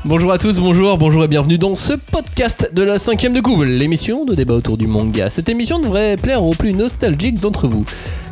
Bonjour à tous, bonjour et bienvenue dans ce podcast de la 5ème de couve, l'émission de débat autour du manga. Cette émission devrait plaire aux plus nostalgiques d'entre vous,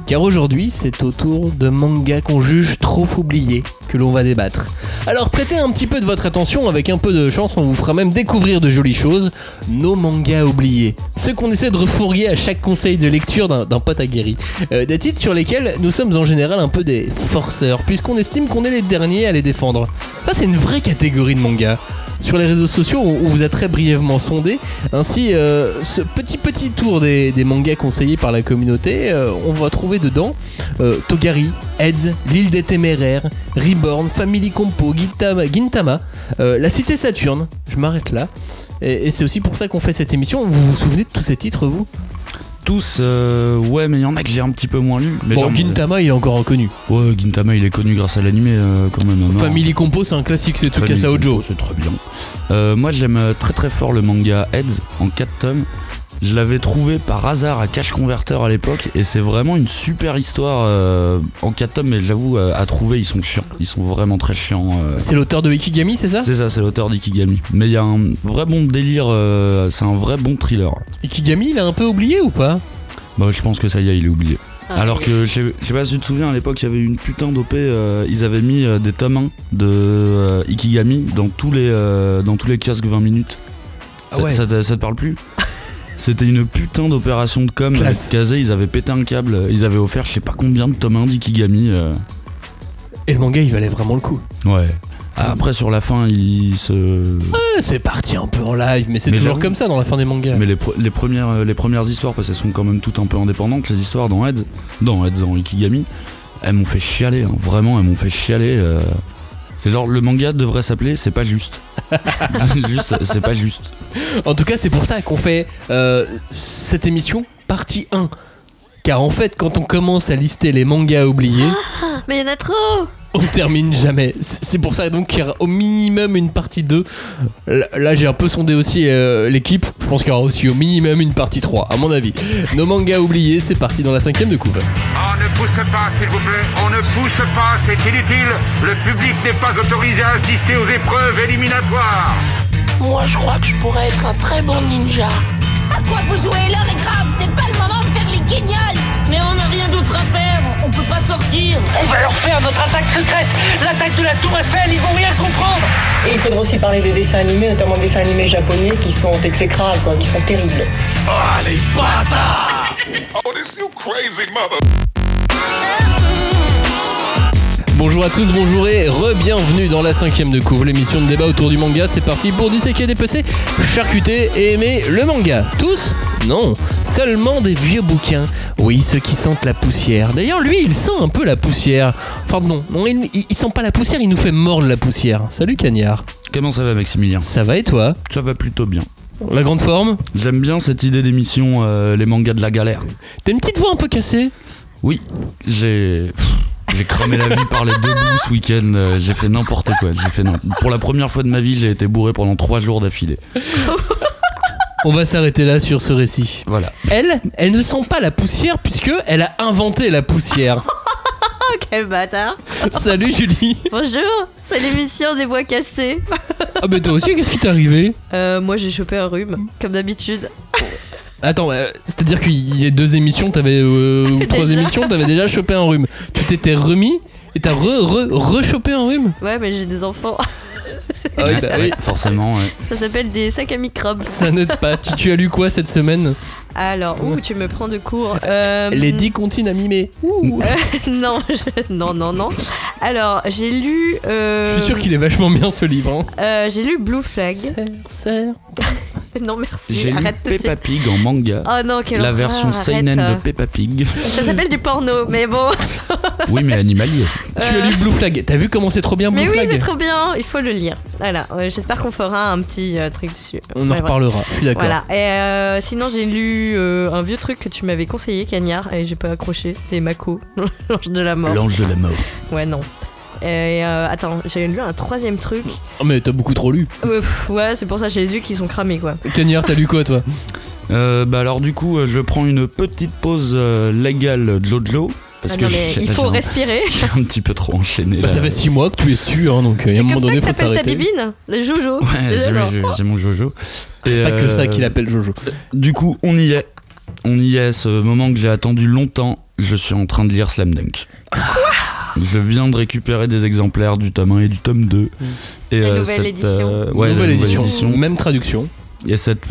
car aujourd'hui c'est au tour de mangas qu'on juge trop oubliés que l'on va débattre. Alors prêtez un petit peu de votre attention, avec un peu de chance on vous fera même découvrir de jolies choses, nos mangas oubliés. Ceux qu'on essaie de refourguer à chaque conseil de lecture d'un pote aguerri. Des titres sur lesquels nous sommes en général un peu des forceurs, puisqu'on estime qu'on est les derniers à les défendre. Ça c'est une vraie catégorie de mangas. Sur les réseaux sociaux, on vous a très brièvement sondé. Ainsi, ce petit tour des mangas conseillés par la communauté, on va trouver dedans Togari, Heads, L'île des téméraires, Reborn, Family Compo, Gintama, La Cité Saturne. Je m'arrête là. Et c'est aussi pour ça qu'on fait cette émission. Vous vous souvenez de tous ces titres, vous ? Tous, ouais, mais il y en a que j'ai un petit peu moins lu. Mais bon, genre, Gintama, il est encore reconnu. Ouais, Gintama, il est connu grâce à l'animé quand même. Non. Family Compo, c'est un classique, c'est Tsukasa Ojo. C'est très bien. Moi, j'aime très fort le manga Heads en 4 tomes. Je l'avais trouvé par hasard à Cash Converter à l'époque, et c'est vraiment une super histoire en 4 tomes, mais j'avoue, à trouver, ils sont chiants. Ils sont vraiment très chiants. C'est l'auteur de Ikigami, c'est ça ? C'est ça, c'est l'auteur d'Ikigami. Mais il y a un vrai bon délire, c'est un vrai bon thriller. Ikigami, il a un peu oublié ou pas ? Bah, je pense que ça y est, il est oublié. Alors que, je sais pas si tu te souviens, à l'époque, il y avait une putain d'OP, ils avaient mis des tomes 1 de Ikigami dans tous les kiosques 20 minutes. Ah ouais. Ça te parle plus ? C'était une putain d'opération de com. Kazé, ils avaient pété un câble, ils avaient offert je sais pas combien de tomes 1 d'Ikigami. Et le manga, il valait vraiment le coup. Ouais. Après, sur la fin, il se... Ouais, c'est parti un peu en live, mais c'est toujours comme ça dans la fin des mangas. Mais les premières histoires, parce qu'elles sont quand même toutes un peu indépendantes, les histoires dans Ikigami, elles m'ont fait chialer, hein. Vraiment, elles m'ont fait chialer. C'est genre, le manga devrait s'appeler C'est pas juste. C'est pas juste. En tout cas, c'est pour ça qu'on fait cette émission partie 1. Car en fait, quand on commence à lister les mangas oubliés... mais il y en a trop! On termine jamais. C'est pour ça donc qu'il y aura au minimum une partie 2. Là j'ai un peu sondé aussi l'équipe. Je pense qu'il y aura aussi au minimum une partie 3, à mon avis. Nos mangas oubliés, c'est parti dans la 5ème de couve. On ne pousse pas, s'il vous plaît. On ne pousse pas, c'est inutile. Le public n'est pas autorisé à assister aux épreuves éliminatoires. Moi je crois que je pourrais être un très bon ninja. À quoi vous jouez? L'heure est grave, c'est pas le moment de faire les guignols. Mais on n'a rien d'autre à faire, on peut pas sortir. On va leur faire notre attaque secrète, l'attaque de la Tour Eiffel, ils vont rien comprendre. Et il faudra aussi parler des dessins animés, notamment des dessins animés japonais qui sont exécrables, quoi, qui sont terribles. Oh les bâtards! Oh this you crazy mother! Bonjour à tous, bonjour et re-bienvenue dans la 5ème de couve, l'émission de débat autour du manga. C'est parti pour disséquer, dépecer, charcuter et aimer le manga. Tous ? Non, seulement des vieux bouquins. Oui, ceux qui sentent la poussière. D'ailleurs, lui, il sent un peu la poussière. Enfin non, il sent pas la poussière, il nous fait mordre la poussière. Salut Cagnard. Comment ça va, Maximilien ? Ça va et toi ? Ça va plutôt bien. La grande forme ? J'aime bien cette idée d'émission, les mangas de la galère. T'as une petite voix un peu cassée ? Oui, j'ai cramé la vie par les deux bouts ce week-end, j'ai fait n'importe quoi. Pour la première fois de ma vie, j'ai été bourré pendant 3 jours d'affilée. On va s'arrêter là sur ce récit. Voilà. Elle ne sent pas la poussière puisque elle a inventé la poussière. Quel bâtard. Salut Julie. Bonjour, c'est l'émission des voix cassées. Ah bah toi aussi, qu'est-ce qui t'est arrivé ? Moi j'ai chopé un rhume, comme d'habitude. Attends, c'est-à-dire qu'il y a 2 émissions, ou 3 émissions, t'avais déjà chopé un rhume. Tu t'étais remis et t'as re-chopé un rhume ? Ouais, mais j'ai des enfants. Ah oui, bah oui. Forcément, ouais. Ça s'appelle des sacs à microbes. Ça n'aide pas. Tu as lu quoi cette semaine ? Alors, tu me prends de court. Les 10 comptines à mimer. Non. Alors, j'ai lu... Je suis sûr qu'il est vachement bien ce livre. Hein. J'ai lu Blue Flag. Serre. Non, merci. J'ai Arrête lu Peppa Pig en manga. Oh non, quelle La horreur, version seinen de Peppa Pig. Ça s'appelle du porno, mais bon. Oui, mais animalier. Tu as lu Blue Flag. T'as vu comment c'est trop bien Blue Flag ? Mais oui, c'est trop bien. Il faut le lire. Voilà. J'espère qu'on fera un petit truc dessus. On en reparlera. Je suis d'accord. Voilà. Et sinon, j'ai lu un vieux truc que tu m'avais conseillé, Cagnard, et j'ai pas accroché. C'était Mako, l'ange de la mort. L'ange de la mort. Ouais, non. Et attends, j'ai lu un 3ème truc. Oh mais t'as beaucoup trop lu. Ouais, c'est pour ça, j'ai les yeux qui sont cramés quoi. Cagnard, t'as lu quoi toi ? Bah alors du coup, je prends une petite pause légale Jojo Parce non, mais il faut respirer. J'ai un petit peu trop enchaîné. Bah, ça fait 6 mois que tu es dessus, hein, donc il y a un moment donné, il faut s'arrêter. C'est comme ça que t'appelles ta bibine, le Jojo. Ouais, j'ai mon Jojo. Et pas que ça qu'il appelle Jojo. Du coup, on y est. On y est, ce moment que j'ai attendu longtemps. Je suis en train de lire Slam Dunk. Quoi ? Je viens de récupérer des exemplaires du tome 1 et du tome 2. Et la nouvelle édition. Nouvelle édition. Même traduction. Et cette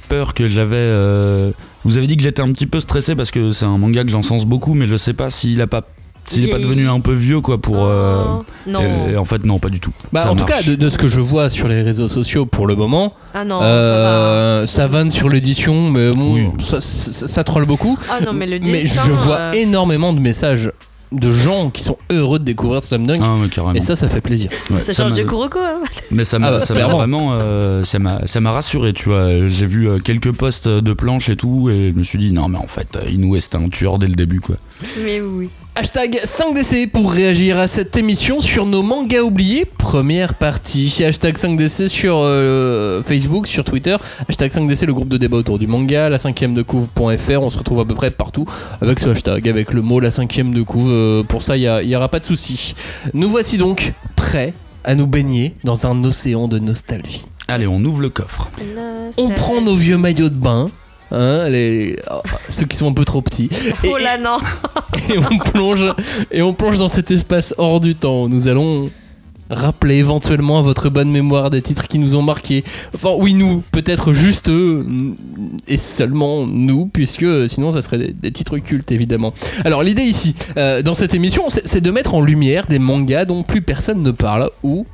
peur que j'avais... vous avez dit que j'étais un petit peu stressé parce que c'est un manga que j'encense beaucoup, mais je sais pas s'il est pas devenu un peu vieux quoi pour non. Et en fait non, pas du tout. Bah en tout cas de ce que je vois sur les réseaux sociaux pour le moment, ça vanne sur l'édition, mais bon, oui. ça troll beaucoup. Ah non, mais le dessin, mais je vois énormément de messages de gens qui sont heureux de découvrir Slam Dunk, et ça fait plaisir. Ouais, ça change de Kuroko. Hein. Mais ça m'a vraiment ça m'a rassuré, tu vois. J'ai vu quelques posts de planches et tout, et je me suis dit non mais en fait Inoue c'était un tueur dès le début quoi. Mais oui. Hashtag 5DC pour réagir à cette émission sur nos mangas oubliés, première partie. Hashtag 5DC sur Facebook, sur Twitter. Hashtag 5DC, le groupe de débat autour du manga. La 5ème de couve.fr, on se retrouve à peu près partout avec ce hashtag, avec le mot la 5ème de couve. Pour ça, il n'y aura pas de souci. Nous voici donc prêts à nous baigner dans un océan de nostalgie. Allez, on ouvre le coffre. On prend nos vieux maillots de bain. Hein, ceux qui sont un peu trop petits. Oh là non. Et on plonge dans cet espace hors du temps. Nous allons rappeler éventuellement à votre bonne mémoire des titres qui nous ont marqués. Enfin oui, nous, peut-être juste eux et seulement nous, puisque sinon ça serait des titres cultes évidemment. Alors l'idée ici, dans cette émission, c'est de mettre en lumière des mangas dont plus personne ne parle ou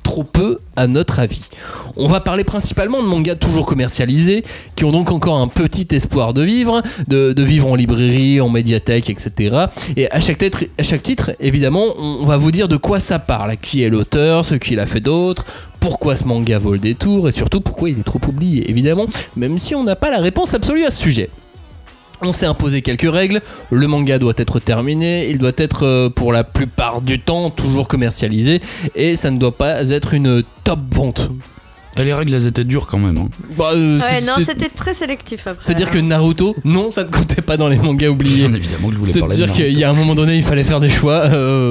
trop peu à notre avis. On va parler principalement de mangas toujours commercialisés, qui ont donc encore un petit espoir de vivre, de vivre en librairie, en médiathèque, etc. Et à chaque titre, évidemment, on va vous dire de quoi ça parle, qui est l'auteur, ce qu'il a fait d'autre, pourquoi ce manga vaut le détour, et surtout pourquoi il est trop oublié, évidemment, même si on n'a pas la réponse absolue à ce sujet. On s'est imposé quelques règles, le manga doit être terminé, il doit être pour la plupart du temps toujours commercialisé, et ça ne doit pas être une top vente. Et les règles elles étaient dures quand même. Hein. C'était très sélectif après. C'est-à-dire que Naruto, non, ça ne comptait pas dans les mangas oubliés. Bien évidemment que je voulais parler de Naruto. C'est-à-dire qu'il y a un moment donné, il fallait faire des choix.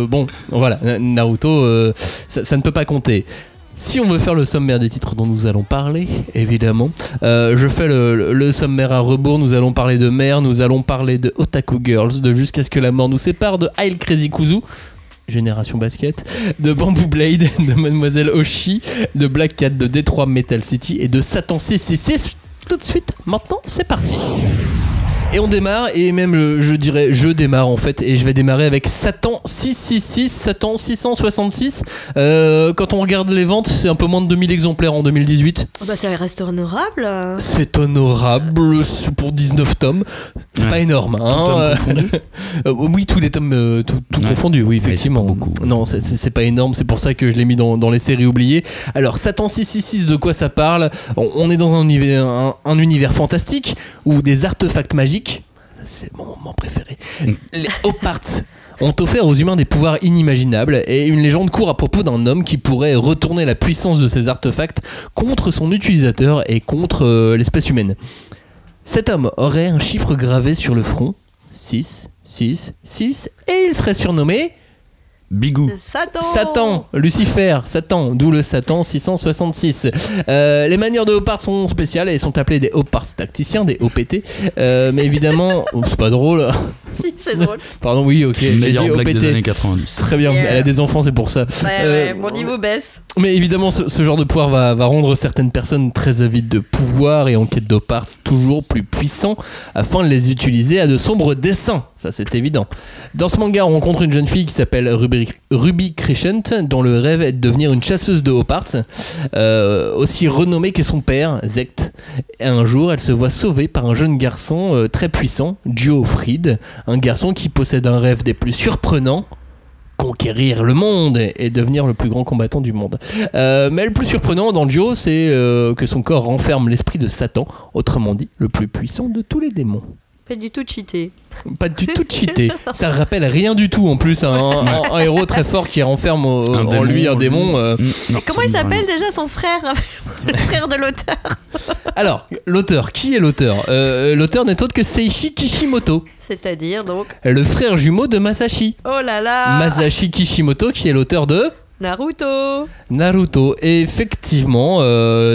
Bon, voilà, Naruto, ça ne peut pas compter. Si on veut faire le sommaire des titres dont nous allons parler, évidemment, je fais le sommaire à rebours. Nous allons parler de Mère, nous allons parler de Otaku Girls, de Jusqu'à ce que la mort nous sépare, de High Crazy Kuzu, Génération Basket, de Bamboo Blade, de Mademoiselle Oshi, de Black Cat, de Detroit Metal City et de Satan 666. Tout de suite, maintenant, c'est parti. Et on démarre, et même je démarre en fait, et je vais démarrer avec Satan 666, Satan 666. Quand on regarde les ventes, c'est un peu moins de 2000 exemplaires en 2018. Bah ça reste honorable. C'est honorable pour 19 tomes. C'est pas énorme. Hein. Oui, tous les tomes, tout confondu, oui, effectivement. Ouais, beaucoup. Non, c'est pas énorme, c'est pour ça que je l'ai mis dans les séries oubliées. Alors, Satan 666, de quoi ça parle ? On est dans un univers fantastique où des artefacts magiques, c'est mon moment préféré. Les Hoparts ont offert aux humains des pouvoirs inimaginables, et une légende court à propos d'un homme qui pourrait retourner la puissance de ces artefacts contre son utilisateur et contre l'espèce humaine. Cet homme aurait un chiffre gravé sur le front, 6, 6, 6, et il serait surnommé Bigou. Satan, Lucifer, Satan, d'où le Satan 666. Les manières de Hoparts sont spéciales et sont appelées des Hoparts tacticiens, des OPT. Mais évidemment, c'est pas drôle. Si, c'est drôle. Pardon, oui, ok. Meilleure blague OPT. des années 90. Très bien, elle a des enfants, c'est pour ça. Ouais, mon niveau baisse. Mais évidemment, ce genre de pouvoir va rendre certaines personnes très avides de pouvoir et en quête d'Hoparts toujours plus puissants afin de les utiliser à de sombres desseins. Ça, c'est évident. Dans ce manga, on rencontre une jeune fille qui s'appelle Ruby Crescent, dont le rêve est de devenir une chasseuse de Hoparts, aussi renommée que son père, Zect. Et un jour, elle se voit sauvée par un jeune garçon très puissant, Geoffried, un garçon qui possède un rêve des plus surprenants: conquérir le monde et devenir le plus grand combattant du monde. Mais le plus surprenant dans Joe, c'est que son corps renferme l'esprit de Satan, autrement dit, le plus puissant de tous les démons. Pas du tout cheaté. Pas du tout cheaté. Ça rappelle rien du tout en plus. Un héros très fort qui renferme en lui un démon. Comment il s'appelle déjà son frère ? le frère de l'auteur. Alors, l'auteur, qui est l'auteur L'auteur n'est autre que Seishi Kishimoto. C'est-à-dire donc le frère jumeau de Masashi. Oh là là. Masashi Kishimoto qui est l'auteur de Naruto. Et effectivement,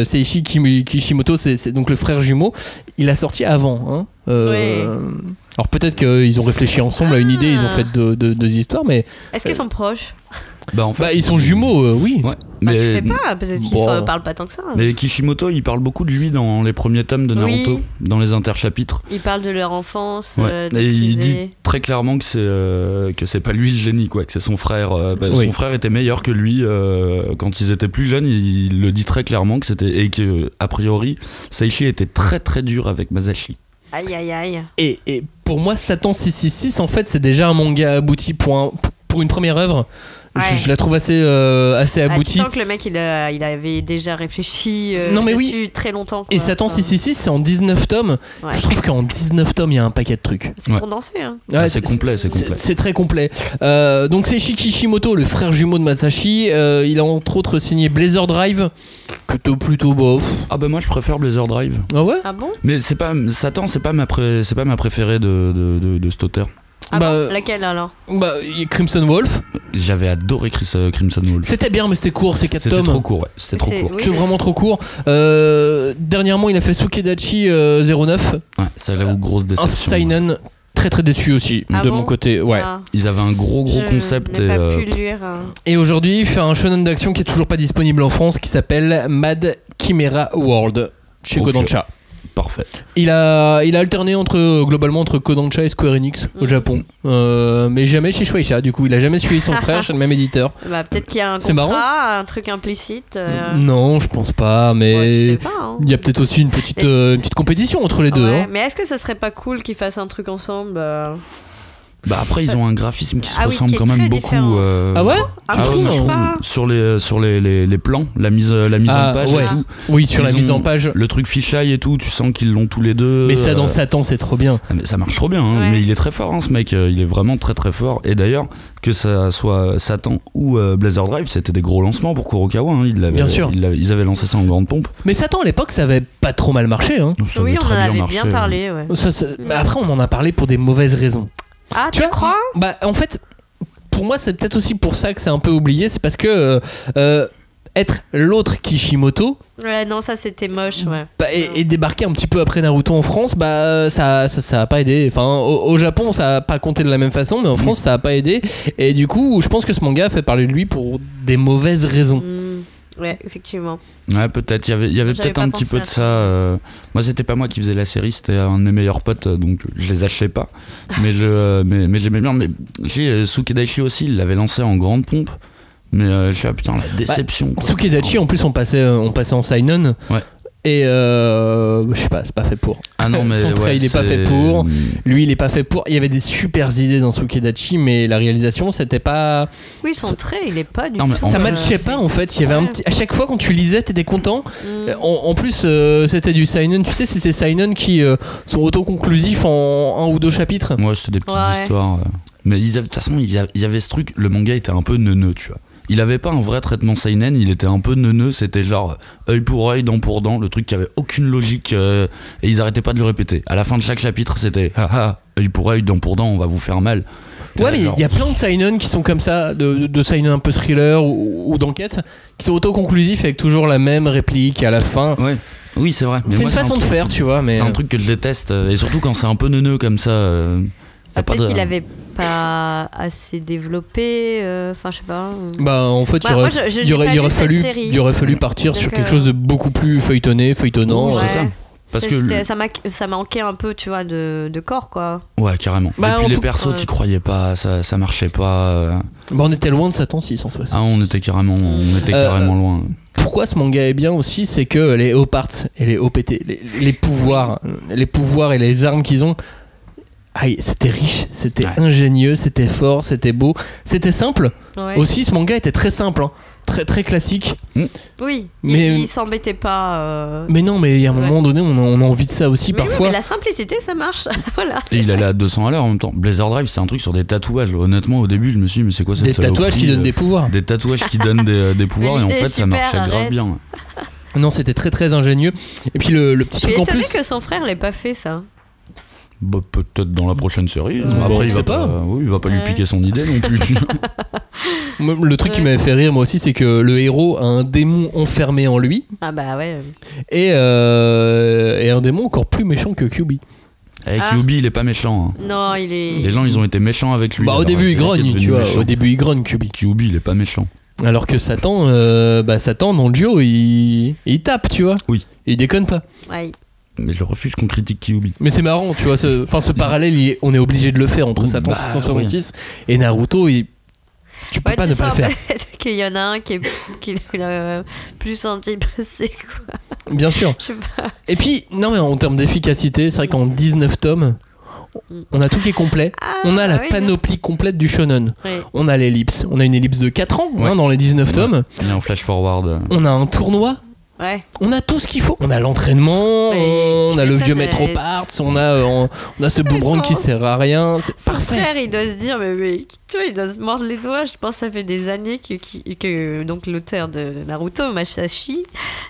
Seishi Kishimoto, c'est donc le frère jumeau. Il a sorti avant. Hein. Ouais. Alors peut-être qu'ils ont réfléchi ensemble à une idée, ils ont fait deux histoires, mais... Est-ce qu'ils sont proches ? En fait, ils sont jumeaux, oui. Ouais, mais tu sais pas, peut-être qu'ils ne parlent pas tant que ça. Mais Kishimoto, il parle beaucoup de lui dans les premiers tomes de Naruto, dans les interchapitres. Il parle de leur enfance, ouais. de et ce il qu'ils dit faisaient. très clairement que c'est pas lui le génie, quoi, que c'est son frère. Son frère était meilleur que lui quand ils étaient plus jeunes. Il le dit très clairement et que a priori, Seishi était très très dur avec Masashi. Aïe aïe aïe. Et pour moi, Satan 666, en fait, c'est déjà un manga abouti pour une première œuvre. Ouais. Je la trouve assez aboutie. Tu sens que le mec il avait déjà réfléchi dessus très longtemps. Quoi. Et Satan 666, c'est en 19 tomes. Ouais. Je trouve qu'en 19 tomes, il y a un paquet de trucs. C'est condensé. Hein. Ouais, c'est complet. C'est très complet. Donc c'est Kishimoto, le frère jumeau de Masashi. Il a entre autres signé Blazer Drive, plutôt bof. Ah bah moi je préfère Blazer Drive. Ah ouais. Ah bon. Mais Satan, c'est pas ma préférée de cet auteur. Ah bon, laquelle alors? Crimson Wolf. J'avais adoré Crimson Wolf. C'était bien, mais c'était court, c'est 4 tomes. C'était trop court, ouais. C'était trop court. C'est vraiment trop court. Dernièrement, il a fait Sukedachi 09. Ouais, ça a grosse déception. Un seinen très très déçu aussi de mon côté. Ouais. Ah. Ils avaient un gros concept. Je n'ai pas pu lire. Et aujourd'hui, il fait un shonen d'action qui est toujours pas disponible en France, qui s'appelle Mad Chimera World chez Kodansha. Parfait. Il a alterné globalement entre Kodansha et Square Enix au Japon, mais jamais chez Shueisha. Du coup, il a jamais suivi son frère chez le même éditeur. Peut-être qu'il y a un contrat, un truc implicite. Non, je pense pas, mais il y a peut-être aussi une petite compétition entre les deux. Ouais, hein. mais est-ce que ça serait pas cool qu'ils fassent un truc ensemble après ils ont un graphisme qui se ressemble quand même beaucoup. Ah ouais. Sur les plans, la mise en page et tout. Oui, sur la mise en page. Le truc fisheye et tout, tu sens qu'ils l'ont tous les deux. Mais ça dans Satan, c'est trop bien. Mais ça marche trop bien, hein. Mais il est très fort, hein, ce mec. Il est vraiment très très fort. Et d'ailleurs, que ça soit Satan ou Blazer Drive, c'était des gros lancements pour Kurokawa. Hein. Bien sûr. Ils avaient lancé ça en grande pompe. Mais Satan à l'époque, ça avait pas trop mal marché. Hein. Oui, on en avait bien parlé. Ouais. Mais après, on en a parlé pour des mauvaises raisons. Ah, tu crois ? En fait, pour moi, c'est peut-être aussi pour ça que c'est un peu oublié. C'est parce que être l'autre Kishimoto. Ouais, non, ça c'était moche, ouais. Et débarquer un petit peu après Naruto en France, ça a pas aidé. Enfin, au Japon, ça a pas compté de la même façon, mais en France, ça a pas aidé. Et du coup, je pense que ce manga a fait parler de lui pour des mauvaises raisons. Ouais, effectivement. Ouais, peut-être. Il y avait peut-être un petit peu de ça. Moi, c'était pas moi qui faisais la série, c'était un de mes meilleurs potes, donc je les achetais pas. mais j'aimais bien. Mais Sukedachi aussi, il l'avait lancé en grande pompe. Mais je suis putain, la déception. Sukedachi, en plus, on passait en seinen. Ouais. Et je sais pas, c'est pas fait pour. Ah non, mais son trait, il est pas fait pour. Lui, il est pas fait pour. Il y avait des super idées dans Sukedachi, mais la réalisation, c'était pas. Oui, son trait, il est pas du tout. Ça matchait pas en fait. Il y avait un petit. À chaque fois, quand tu lisais, t'étais content. En plus, c'était du seinen. Tu sais, c'est ces seinen qui sont autoconclusifs en 1 ou 2 chapitres. Ouais, c'était des petites histoires. Mais de toute façon, il y avait ce truc. Le manga était un peu neuneux, tu vois. Il avait pas un vrai traitement seinen, il était un peu neuneux, c'était genre œil pour œil, dent pour dent, le truc qui avait aucune logique et ils arrêtaient pas de le répéter. À la fin de chaque chapitre, c'était œil pour œil, dent pour dent, on va vous faire mal. Ouais, mais il y a plein de seinen qui sont comme ça, de seinen un peu thriller ou d'enquête, qui sont autoconclusifs avec toujours la même réplique à la fin. Ouais. Oui, c'est vrai. Mais c'est une façon de faire, tu vois. Mais c'est un truc que je déteste, et surtout quand c'est un peu neuneux comme ça. Peut-être qu'il avait pas assez développé, enfin je sais pas. En fait, il aurait fallu partir sur quelque chose de beaucoup plus feuilletonnant. C'est ça. Parce que ça manquait un peu, tu vois, de corps, quoi. Ouais, carrément. Et puis les persos, t'y croyais pas, ça marchait pas. On était loin de Satan 660. Ah, on était carrément loin. Pourquoi ce manga est bien aussi, c'est que les O-Parts et les OPT, les pouvoirs et les armes qu'ils ont. C'était riche, c'était ingénieux, c'était fort, c'était beau, c'était simple. Ouais. Aussi, ce manga était très simple, hein. Très très classique. Oui, mais il s'embêtait pas. Mais non, mais il y a un moment donné, on a envie de ça aussi parfois. Oui, mais la simplicité, ça marche. Voilà. Et il allait à 200 à l'heure en même temps. Blazer Drive, c'est un truc sur des tatouages. Honnêtement, au début, je me suis dit, mais c'est quoi cette saloperie ? Des tatouages qui donnent des pouvoirs. Des tatouages qui donnent des pouvoirs, et en fait, ça marchait grave bien. Non, c'était très très ingénieux. Et puis le petit truc en plus. Je suis étonné que son frère l'ait pas fait ça. Bah, peut-être dans la prochaine série. Bon, Après, il va pas. Oui, il va pas lui piquer son idée non plus. Le truc qui m'avait fait rire moi aussi, c'est que le héros a un démon enfermé en lui. Ah bah ouais. Et un démon encore plus méchant que QB. QB, il est pas méchant. Hein. Non, il est. Les gens, ils ont été méchants avec lui. Bah, au début, il grogne, tu vois. Au début, il grogne QB. QB, il est pas méchant. Alors que Satan, Satan dans le duo, il tape, tu vois. Oui. Il déconne pas. Ouais. Mais je refuse qu'on critique Kyuubi. Mais c'est marrant, tu vois, ce parallèle, on est obligé de le faire entre Satan 666 et Naruto. Tu peux pas ne pas le faire. Qu'il y en a un qui est plus anti-passé, quoi. Bien sûr. Je sais pas. Et puis, non, mais en termes d'efficacité, c'est vrai qu'en 19 tomes, on a tout qui est complet. On a la panoplie complète du shonen. Oui. On a l'ellipse. On a une ellipse de 4 ans dans les 19 tomes. On a un flash forward. On a un tournoi. Ouais. On a tout ce qu'il faut. On a l'entraînement, on a le vieux maître au parts, on a ce boomerang qui sert à rien. C'est parfait. Son frère, il doit se dire, mais tu vois, il doit se mordre les doigts. Je pense que ça fait des années que donc l'auteur de Naruto, Masashi,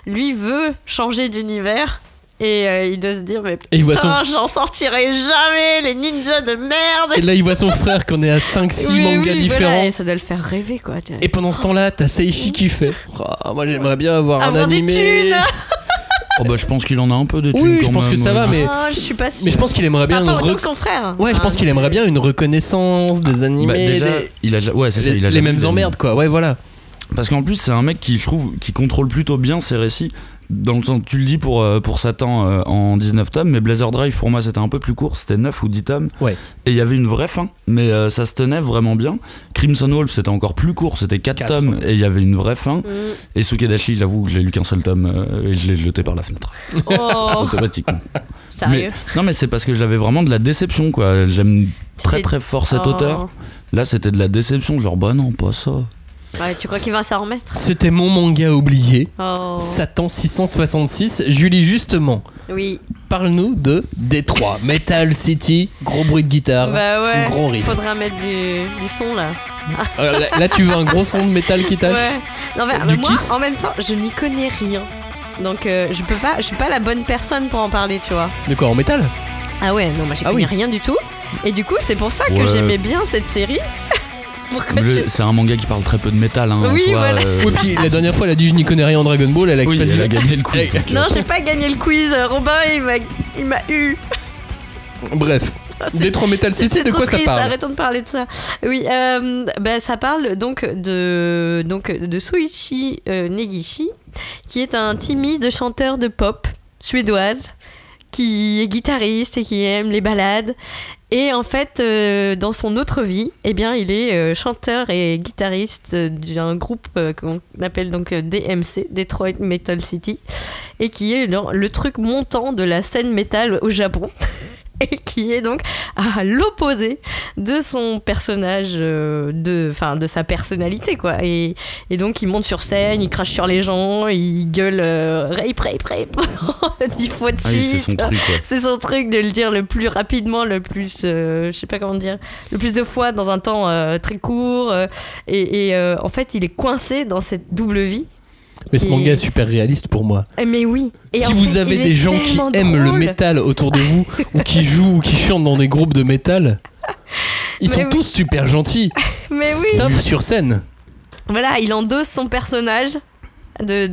lui veut changer d'univers. Et il doit se dire, mais putain, j'en sortirai jamais, les ninjas de merde. Et là, il voit son frère qu'on est à 5-6 mangas différents. Voilà, et ça doit le faire rêver, quoi. Et pendant ce temps-là, t'as Seishi qui fait moi, j'aimerais bien avoir un animé. Des thunes. Oh bah je pense qu'il en a un peu de thunes. Oui, je pense que ça va, mais je suis pas sûre. Mais je pense qu'il aimerait bien que son frère. Ouais, je pense qu'il aimerait bien une reconnaissance des animés. Les mêmes emmerdes, quoi. Ouais, voilà. Parce qu'en plus, c'est un mec qui contrôle plutôt bien ses récits. Dans le sens, tu le dis pour Satan en 19 tomes, mais Blazer Drive pour moi c'était un peu plus court, c'était 9 ou 10 tomes. Ouais. Et il y avait une vraie fin, mais ça se tenait vraiment bien. Crimson Wolf c'était encore plus court, c'était 4 tomes et il y avait une vraie fin. Et Sukedashi, j'avoue que j'ai lu qu'un seul tome et je l'ai jeté par la fenêtre. Automatiquement. Sérieux ? Mais c'est parce que j'avais vraiment de la déception, quoi. J'aime très très fort cet auteur. Là c'était de la déception, genre bah non, pas ça. Ouais, tu crois qu'il va s'en remettre ? C'était mon manga oublié, Satan 666. Julie, justement, parle-nous de Détroit, Metal City, gros bruit de guitare, gros riff. Il faudra mettre du son là. Là, tu veux un gros son de métal qui tâche ? Ouais. Non, mais moi, en même temps, je n'y connais rien. Donc, je suis pas la bonne personne pour en parler, tu vois. De quoi, en métal ? Ah ouais, non, moi, j'y connais rien du tout. Et du coup, c'est pour ça que j'aimais bien cette série. C'est un manga qui parle très peu de métal. Hein, oui, voilà. Et puis la dernière fois, elle a dit je n'y connais rien en Dragon Ball. Elle a gagné le quiz. Non, j'ai pas gagné le quiz. Robin, il m'a eu. Bref. Détroit Metal City, de quoi ça parle ? Arrêtons de parler de ça. Oui, ça parle donc de Soichi Negishi, qui est un timide chanteur de pop suédoise, qui est guitariste et qui aime les ballades. Et en fait, dans son autre vie, eh bien, il est chanteur et guitariste d'un groupe qu'on appelle donc DMC, Detroit Metal City, et qui est le truc montant de la scène métal au Japon. Et qui est donc à l'opposé de son personnage, de sa personnalité, quoi. Et donc il monte sur scène, il crache sur les gens, il gueule rape 10 fois de suite. C'est son truc, quoi. C'est son truc de le dire le plus rapidement, le plus, je sais pas comment dire, le plus de fois dans un temps très court. Et en fait, il est coincé dans cette double vie. Mais ce manga est super réaliste pour moi. Mais oui. Et si vous avez des gens qui aiment le métal autour de vous, ou qui jouent ou qui chantent dans des groupes de métal, ils sont tous super gentils. Mais oui. Sauf sur scène. Voilà, il endosse son personnage de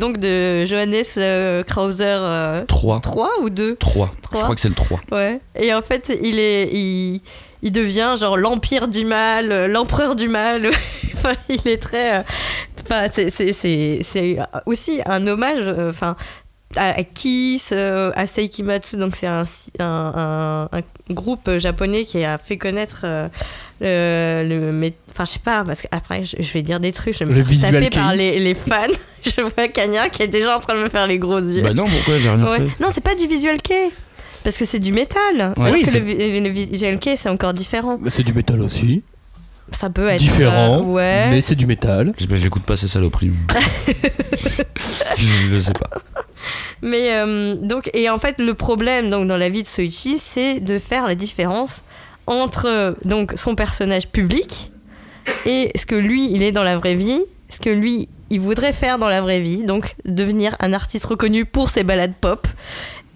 Johannes Krauser. 3 ou 2 3. Je crois que c'est le 3. Ouais. Et en fait, il devient genre l'empire du mal, l'empereur du mal. Enfin, il est très. C'est aussi un hommage. À Kiss, à Seikimatsu, donc c'est un groupe japonais qui a fait connaître je sais pas, parce qu'après je vais dire des trucs, je vais me faire taper par les fans. Je vois Kanya qui est déjà en train de me faire les gros yeux. Bah non, pourquoi j'ai rien fait ? Non, c'est pas du visual kei, parce que c'est du métal. Ouais, alors que le visual kei c'est encore différent. Mais c'est du métal aussi. Ça peut être différent, mais c'est du métal. J'écoute pas ces saloperies. Je sais pas. Mais donc, et en fait, le problème donc dans la vie de Soichi, c'est de faire la différence entre donc son personnage public et ce que lui il est dans la vraie vie, ce que lui il voudrait faire dans la vraie vie, donc devenir un artiste reconnu pour ses ballades pop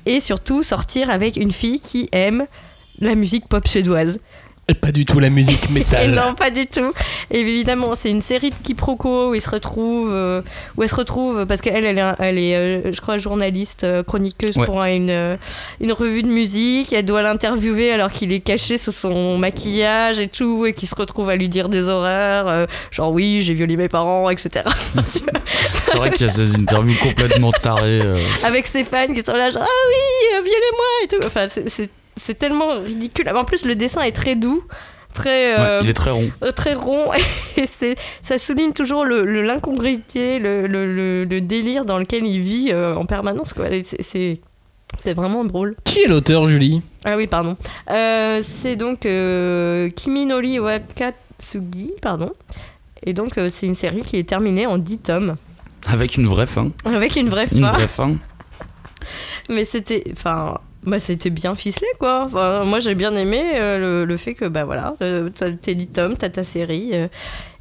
et surtout sortir avec une fille qui aime la musique pop suédoise. Et pas du tout la musique métal. Non, pas du tout. Et évidemment, c'est une série de quiproquos où elle se retrouve parce qu'elle est, je crois, journaliste, chroniqueuse pour une revue de musique. Elle doit l'interviewer alors qu'il est caché sous son maquillage et tout, et qu'il se retrouve à lui dire des horreurs, genre oui, j'ai violé mes parents, etc. C'est vrai qu'il y a ces interviews complètement tarées. Avec ses fans qui sont là, genre ah oui, violez-moi et tout. Enfin, c'est tellement ridicule. En plus, le dessin est très doux, il est très rond. Très rond, et ça souligne toujours l'incongruité, le délire dans lequel il vit en permanence, quoi. C'est vraiment drôle. Qui est l'auteur, Julie ? Ah oui, pardon. C'est donc Kiminori Wakatsugi, pardon. Et donc, c'est une série qui est terminée en 10 tomes. Avec une vraie fin. Avec une vraie fin. Une vraie fin. Mais c'était bien ficelé, quoi. Enfin, moi, j'ai bien aimé le fait que, voilà, t'as tes 10 tomes, t'as ta série.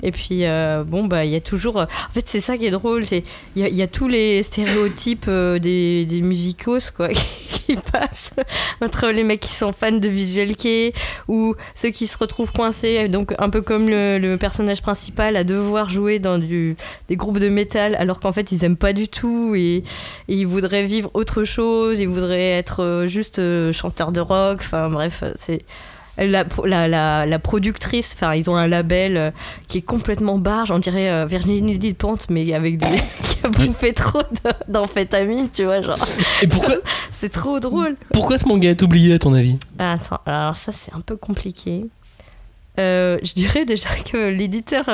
Et puis, il y a toujours... En fait, c'est ça qui est drôle. Il y a tous les stéréotypes des musicos, quoi, qui passent entre les mecs qui sont fans de Visual Kei ou ceux qui se retrouvent coincés, donc un peu comme le personnage principal, à devoir jouer dans des groupes de métal alors qu'en fait, ils aiment pas du tout et ils voudraient vivre autre chose, ils voudraient être juste chanteurs de rock. Enfin, bref, c'est... La productrice, enfin ils ont un label qui est complètement barge, on dirait Virginie Despentes, mais avec qui a bouffé trop d'amphétamine, tu vois, genre. Et pourquoi c'est trop drôle. Pourquoi ce manga est oublié à ton avis ? Attends, alors ça c'est un peu compliqué. Je dirais déjà que l'éditeur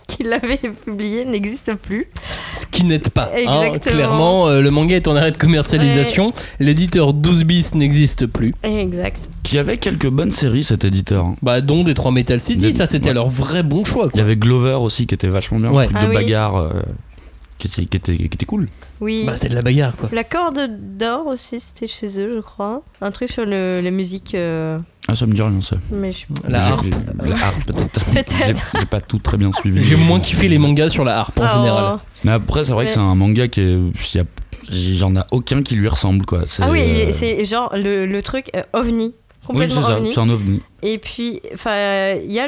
qui l'avait publié n'existe plus. Ce qui n'aide pas. Exactement. Clairement, le manga est en arrêt de commercialisation. Ouais. L'éditeur 12 bis n'existe plus. Exact. Qui avait quelques bonnes séries, cet éditeur. Dont des 3 Metal City, ça c'était leur vrai bon choix, quoi. Il y avait Glover aussi qui était vachement bien, un truc de bagarre qui était cool. Oui. C'est de la bagarre, quoi. La Corde d'Or aussi, c'était chez eux, je crois. Un truc sur la musique. Ah, ça me dit rien, ça. Mais la harpe. La harpe, peut-être. J'ai pas tout très bien suivi. J'ai moins kiffé les mangas sur la harpe en général. Mais après, c'est vrai que c'est un manga qui est. J'en ai aucun qui lui ressemble, quoi. Ah oui, c'est genre le truc ovni. Complètement oui, c'est ovni. Ça, c'est un ovni. Et puis, il y a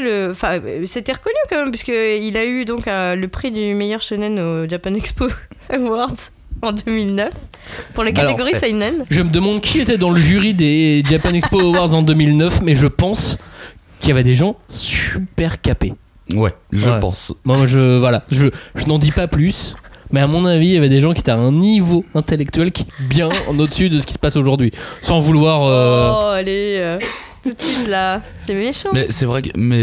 c'était reconnu quand même, puisqu'il a eu donc le prix du meilleur shonen au Japan Expo Awards en 2009 pour la catégorie seinen. Je me demande qui était dans le jury des Japan Expo Awards en 2009, mais je pense qu'il y avait des gens super capés. Ouais, je pense. Moi, je n'en dis pas plus. Mais à mon avis, il y avait des gens qui étaient à un niveau intellectuel qui est bien en au-dessus de ce qui se passe aujourd'hui. Sans vouloir... Oh, allez, tout de suite là, c'est méchant. Mais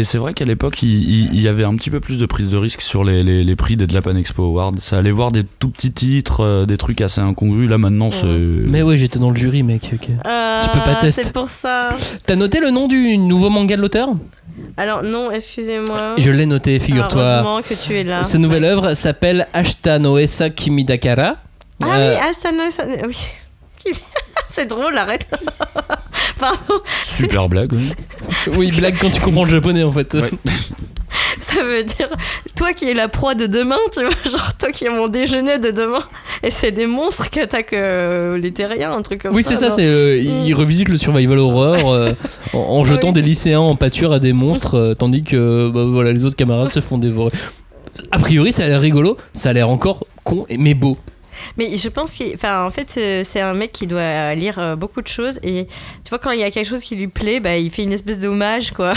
c'est vrai qu'à l'époque, il y avait un petit peu plus de prise de risque sur les prix des Japan Expo Awards. Ça allait voir des tout petits titres, des trucs assez incongrus. Là maintenant, c'est... Mais ouais, j'étais dans le jury, mec. Okay. Tu peux pas tester. C'est pour ça. T'as noté le nom du nouveau manga de l'auteur ? Alors non, excusez-moi. Je l'ai noté, figure-toi. Heureusement que tu es là. Sa nouvelle œuvre s'appelle Ashita no Esa Kimi Dakara. Oui, Ashita no Esa... Oui. C'est drôle, arrête. Pardon. Super blague, oui. Oui, blague quand tu comprends le japonais, en fait. Ouais. Ça veut dire, toi qui es la proie de demain, tu vois, genre toi qui es mon déjeuner de demain, et c'est des monstres qui attaquent les terriens, un truc comme ça. Oui, c'est ça, ils revisitent le survival horror en jetant des lycéens en pâture à des monstres, tandis que les autres camarades se font dévorer. A priori, ça a l'air rigolo, ça a l'air encore con, mais beau. Mais je pense en fait, c'est un mec qui doit lire beaucoup de choses, et tu vois, quand il y a quelque chose qui lui plaît, il fait une espèce d'hommage, quoi.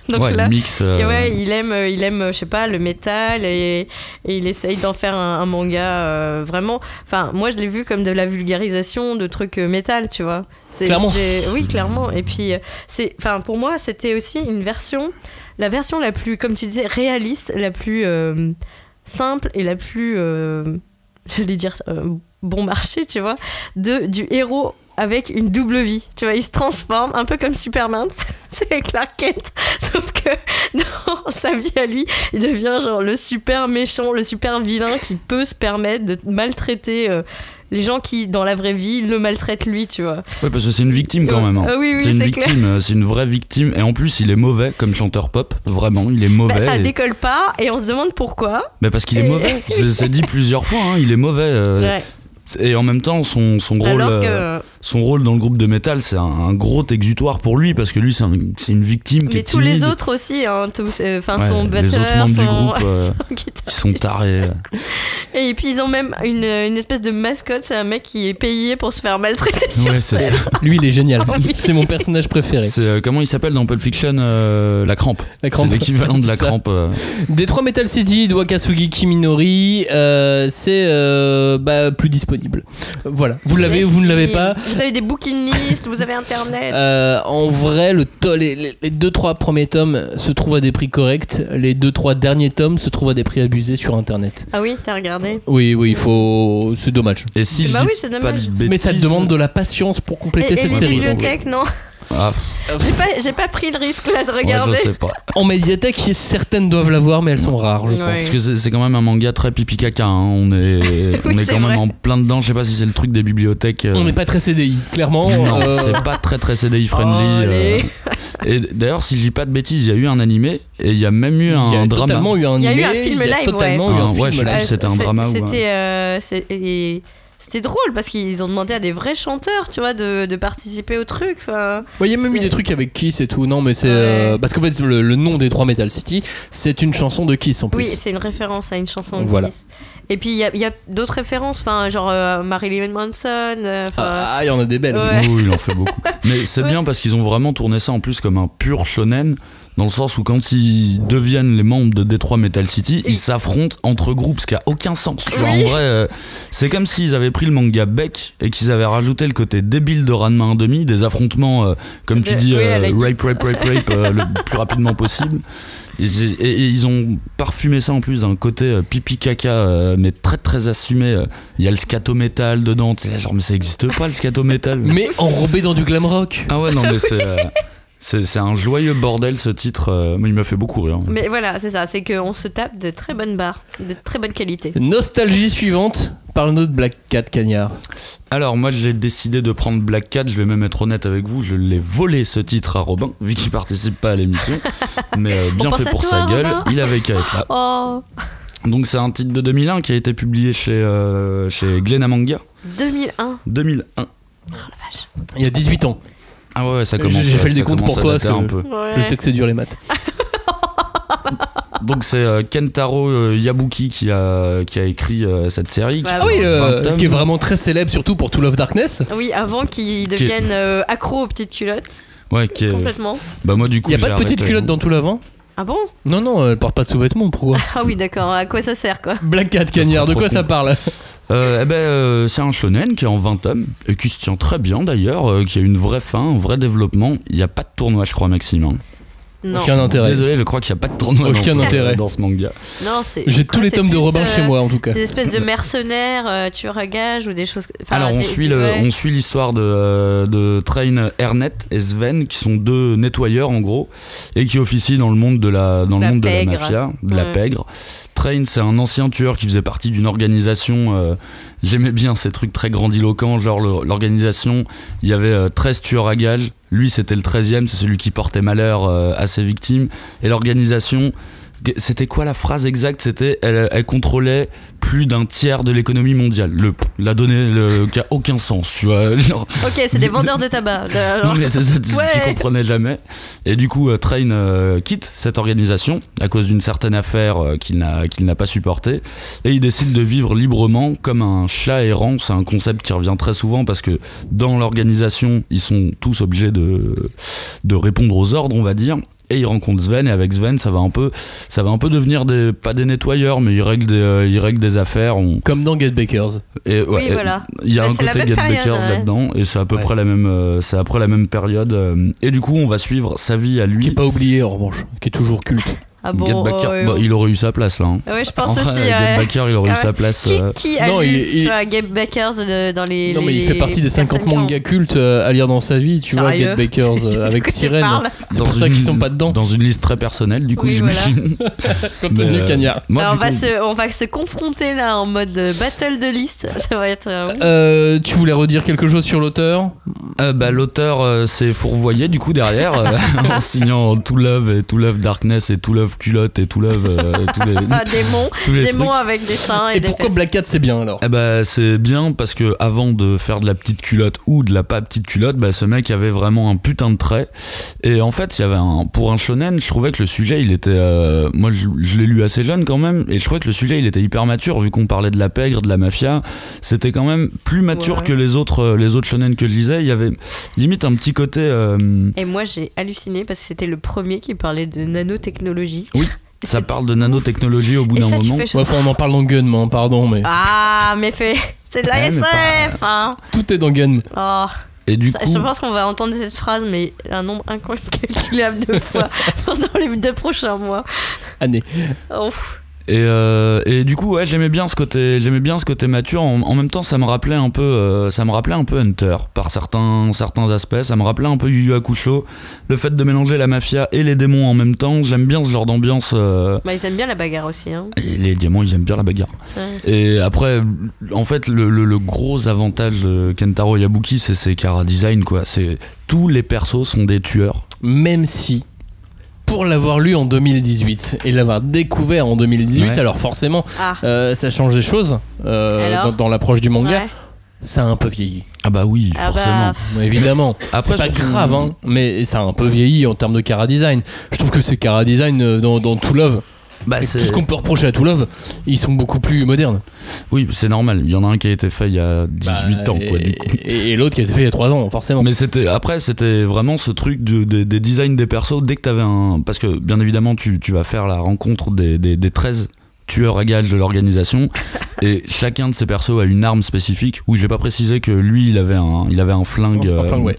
Donc là, mix, il aime, je sais pas, le métal, et il essaye d'en faire un manga vraiment. Enfin, moi, je l'ai vu comme de la vulgarisation de trucs métal, tu vois. Clairement. Oui, clairement. Et puis, pour moi, c'était aussi la version la plus, comme tu disais, réaliste, la plus simple et la plus, j'allais dire, bon marché, tu vois, du héros avec une double vie, tu vois, il se transforme un peu comme Superman, c'est Clark Kent, sauf que dans sa vie à lui, il devient genre le super méchant, le super vilain qui peut se permettre de maltraiter les gens qui dans la vraie vie le maltraitent lui, tu vois. Ouais, parce que c'est une victime quand même. Hein. Oui, c'est une victime, clair. C'est une vraie victime. Et en plus, il est mauvais comme chanteur pop. Vraiment, il est mauvais. Ça décolle pas et on se demande pourquoi. Mais parce qu'il est mauvais. C'est dit plusieurs fois. Hein, il est mauvais. Ouais. Et en même temps, son rôle dans le groupe de métal, c'est un gros exutoire pour lui parce que lui, c'est une victime qui est timide. Mais tous les autres aussi, hein, son batteur, les autres membres du groupe qui sont tarés. Et puis ils ont même une espèce de mascotte, c'est un mec qui est payé pour se faire maltraiter. Ouais, c'est ça. Lui, il est génial. C'est mon personnage préféré. C'est comment il s'appelle dans Pulp Fiction, la crampe. C'est l'équivalent de la crampe. Détroit Metal City de Wakasugi Kiminori, c'est plus disponible. Voilà, vous l'avez ou vous ne l'avez pas. Vous avez des bouquinistes, vous avez internet. En vrai, les 2-3 premiers tomes se trouvent à des prix corrects. Les 2-3 derniers tomes se trouvent à des prix abusés sur internet. Ah oui, t'as regardé? Oui, il faut. C'est dommage. Et si c'est dommage. Mais ça demande de la patience pour compléter cette série. Et les bibliothèques, non? J'ai pas pris le risque là de regarder. Ouais, je sais pas. En médiathèque, certaines doivent l'avoir, mais elles sont rares, je pense. Parce que c'est quand même un manga très pipi caca. Hein. On est quand même en plein dedans. Je sais pas si c'est le truc des bibliothèques. On n'est pas très CDI, clairement. Non, c'est pas très CDI friendly. Et d'ailleurs, si je dis pas de bêtises, il y a eu un animé et il y a même eu un drama. Il y a eu un film live. Totalement eu un film live. Je sais plus si c'était un drama ou. C'était drôle parce qu'ils ont demandé à des vrais chanteurs, tu vois, de participer au truc. Il y a même eu des trucs avec Kiss et tout. Non, mais c'est parce qu'en fait le nom des 3 Metal City, c'est une chanson de Kiss en plus. Oui, c'est une référence à une chanson de Kiss. Et puis il y a d'autres références, genre Marilyn Manson. Il y en a des belles. Ouais. Oui, il en fait beaucoup. Mais c'est bien parce qu'ils ont vraiment tourné ça en plus comme un pur shonen. Dans le sens où quand ils deviennent les membres de Detroit Metal City, ils s'affrontent entre groupes, ce qui a aucun sens. Tu vois, en vrai, c'est comme s'ils avaient pris le manga Beck et qu'ils avaient rajouté le côté débile de Ranma 1/2, des affrontements, comme tu dis, rape, le plus rapidement possible. Et ils ont parfumé ça en plus d'un côté pipi caca, mais très très assumé. Il y a le scato metal dedans, genre mais ça existe pas le scato metal. Mais enrobé dans du glam rock. Ah ouais, non mais c'est un joyeux bordel ce titre, mais il m'a fait beaucoup rire. Mais voilà, c'est ça, c'est qu'on se tape de très bonnes barres, de très bonne qualité. Nostalgie suivante, parle-nous de Black Cat Cagnard. Alors moi j'ai décidé de prendre Black Cat, je vais même être honnête avec vous, je l'ai volé ce titre à Robin, vu qu'il participe pas à l'émission, mais bien fait pour sa gueule, Robin. Il avait qu'à être là. Oh. Donc c'est un titre de 2001 qui a été publié chez Glénat Manga. 2001. Oh la vache. Il y a 18 ans. Ah ouais, ça commence. J'ai fait le décompte pour toi parce que un peu. Je sais que c'est dur les maths. Donc c'est Kentaro Yabuki qui a écrit cette série. Qui est vraiment très célèbre surtout pour To Love Darkness. Oui, avant qu'il devienne accro aux petites culottes. Ouais, complètement. Bah moi du coup. Il y a pas de petites culottes dans To Love, hein? Ah bon? Non, elle porte pas de sous-vêtements, pourquoi? Ah oui, d'accord. À quoi ça sert quoi? Black Cat Cagnard, de quoi ça parle? C'est un shonen qui est en 20 tomes et qui se tient très bien d'ailleurs, qui a une vraie fin, un vrai développement. Il n'y a pas de tournoi, je crois, Maxime. Hein. Non. Aucun intérêt. Désolé, je crois qu'il n'y a pas de tournoi dans ce manga. Non, j'ai tous les tomes de Robin chez moi en tout cas. Des espèces de mercenaires tueurs à gages ou des choses. Alors on suit l'histoire de Train, Ernest et Sven qui sont 2 nettoyeurs en gros et qui officient dans le monde de la mafia, de la pègre. Train, c'est un ancien tueur qui faisait partie d'une organisation. J'aimais bien ces trucs très grandiloquents, genre l'organisation. Il y avait 13 tueurs à gages. Lui, c'était le 13e, c'est celui qui portait malheur à ses victimes. Et l'organisation, c'était quoi la phrase exacte? C'était elle contrôlait plus d'un tiers de l'économie mondiale. La donnée qui a aucun sens, tu vois. Genre, ok, c'est des vendeurs de tabac. Non mais c'est ça, tu comprenais jamais. Et du coup, Train quitte cette organisation à cause d'une certaine affaire qu'il n'a pas supportée. Et il décide de vivre librement comme un chat errant. C'est un concept qui revient très souvent parce que dans l'organisation, ils sont tous obligés de répondre aux ordres, on va dire. Et il rencontre Sven et avec Sven ça va un peu devenir pas des nettoyeurs mais il règle des affaires. Comme dans Get Bakers. Et, oui voilà. Il y a un côté Get Bakers là-dedans et c'est à peu près la même période et du coup on va suivre sa vie à lui. Qui est pas oublié en revanche, qui est toujours culte. Ah bon, Get Backer, bah, il aurait eu sa place là. Hein. Ouais, je pense Enfin, aussi. Get Backer, il aurait eu sa place. Qui a lu tu vois, Get Backers dans les. Non, mais il fait partie des 50 mangas cultes à lire dans sa vie, tu vois, Get Backers avec Sirène. C'est pour ça qu'ils sont pas dedans. Dans une liste très personnelle, du coup, j'imagine. Continue, Cagnard. Alors, on va se confronter là en mode battle de liste. Ça va être. Tu voulais redire quelque chose sur l'auteur? L'auteur s'est fourvoyé du coup derrière en signant To Love et To Love Darkness et To Love Culotte et To Love tous les démons avec des seins et des pourquoi fesses. Black Cat c'est bien alors? C'est bien parce que avant de faire de la petite culotte ou de la pas petite culotte, ce mec avait vraiment un putain de trait. Et en fait, il y avait pour un shonen, je trouvais que le sujet il était moi je l'ai lu assez jeune quand même et je trouvais que le sujet il était hyper mature vu qu'on parlait de la pègre, de la mafia. C'était quand même plus mature que les autres shonen que je lisais. Il y avait limite un petit côté Et moi j'ai halluciné parce que c'était le premier qui parlait de nanotechnologie. Oui. Ça parle de nanotechnologie au bout d'un moment. On en parle dans Gunman, pardon, mais. Ah, mais c'est de la SF, hein. Tout est dans Gunman. Oh. Et du coup, je pense qu'on va entendre cette phrase, mais un nombre incalculable de fois pendant les 2 prochains mois. Années. Ouf. Et du coup, j'aimais bien ce côté mature. En même temps, ça me rappelait un peu Hunter par certains aspects. Ça me rappelait un peu Yu Yu Hakusho. Le fait de mélanger la mafia et les démons en même temps, j'aime bien ce genre d'ambiance. Ils aiment bien la bagarre aussi. Hein. Et les démons, ils aiment bien la bagarre. Ouais. Et après, en fait, le gros avantage de Kentaro Yabuki, c'est ses chara design, quoi. Tous les persos sont des tueurs. Même si. Pour l'avoir lu en 2018 et l'avoir découvert en 2018, alors forcément, ça change les choses dans l'approche du manga. Ouais. Ça a un peu vieilli. Ah bah oui, forcément. Évidemment. Après, c'est pas grave, hein, mais ça a un peu vieilli en termes de chara design. Je trouve que ces chara design dans To Love, tout ce qu'on peut reprocher à To Love, ils sont beaucoup plus modernes. Oui, c'est normal. Il y en a un qui a été fait il y a 18 ans, quoi, du coup. Et l'autre qui a été fait il y a 3 ans, forcément. Mais c'était vraiment ce truc des designs des persos. Dès que t'avais parce que, bien évidemment, tu vas faire la rencontre des 13 tueurs à gages de l'organisation. Et chacun de ces persos a une arme spécifique. Oui, j'ai pas précisé que lui, il avait un flingue. Un flingue, ouais.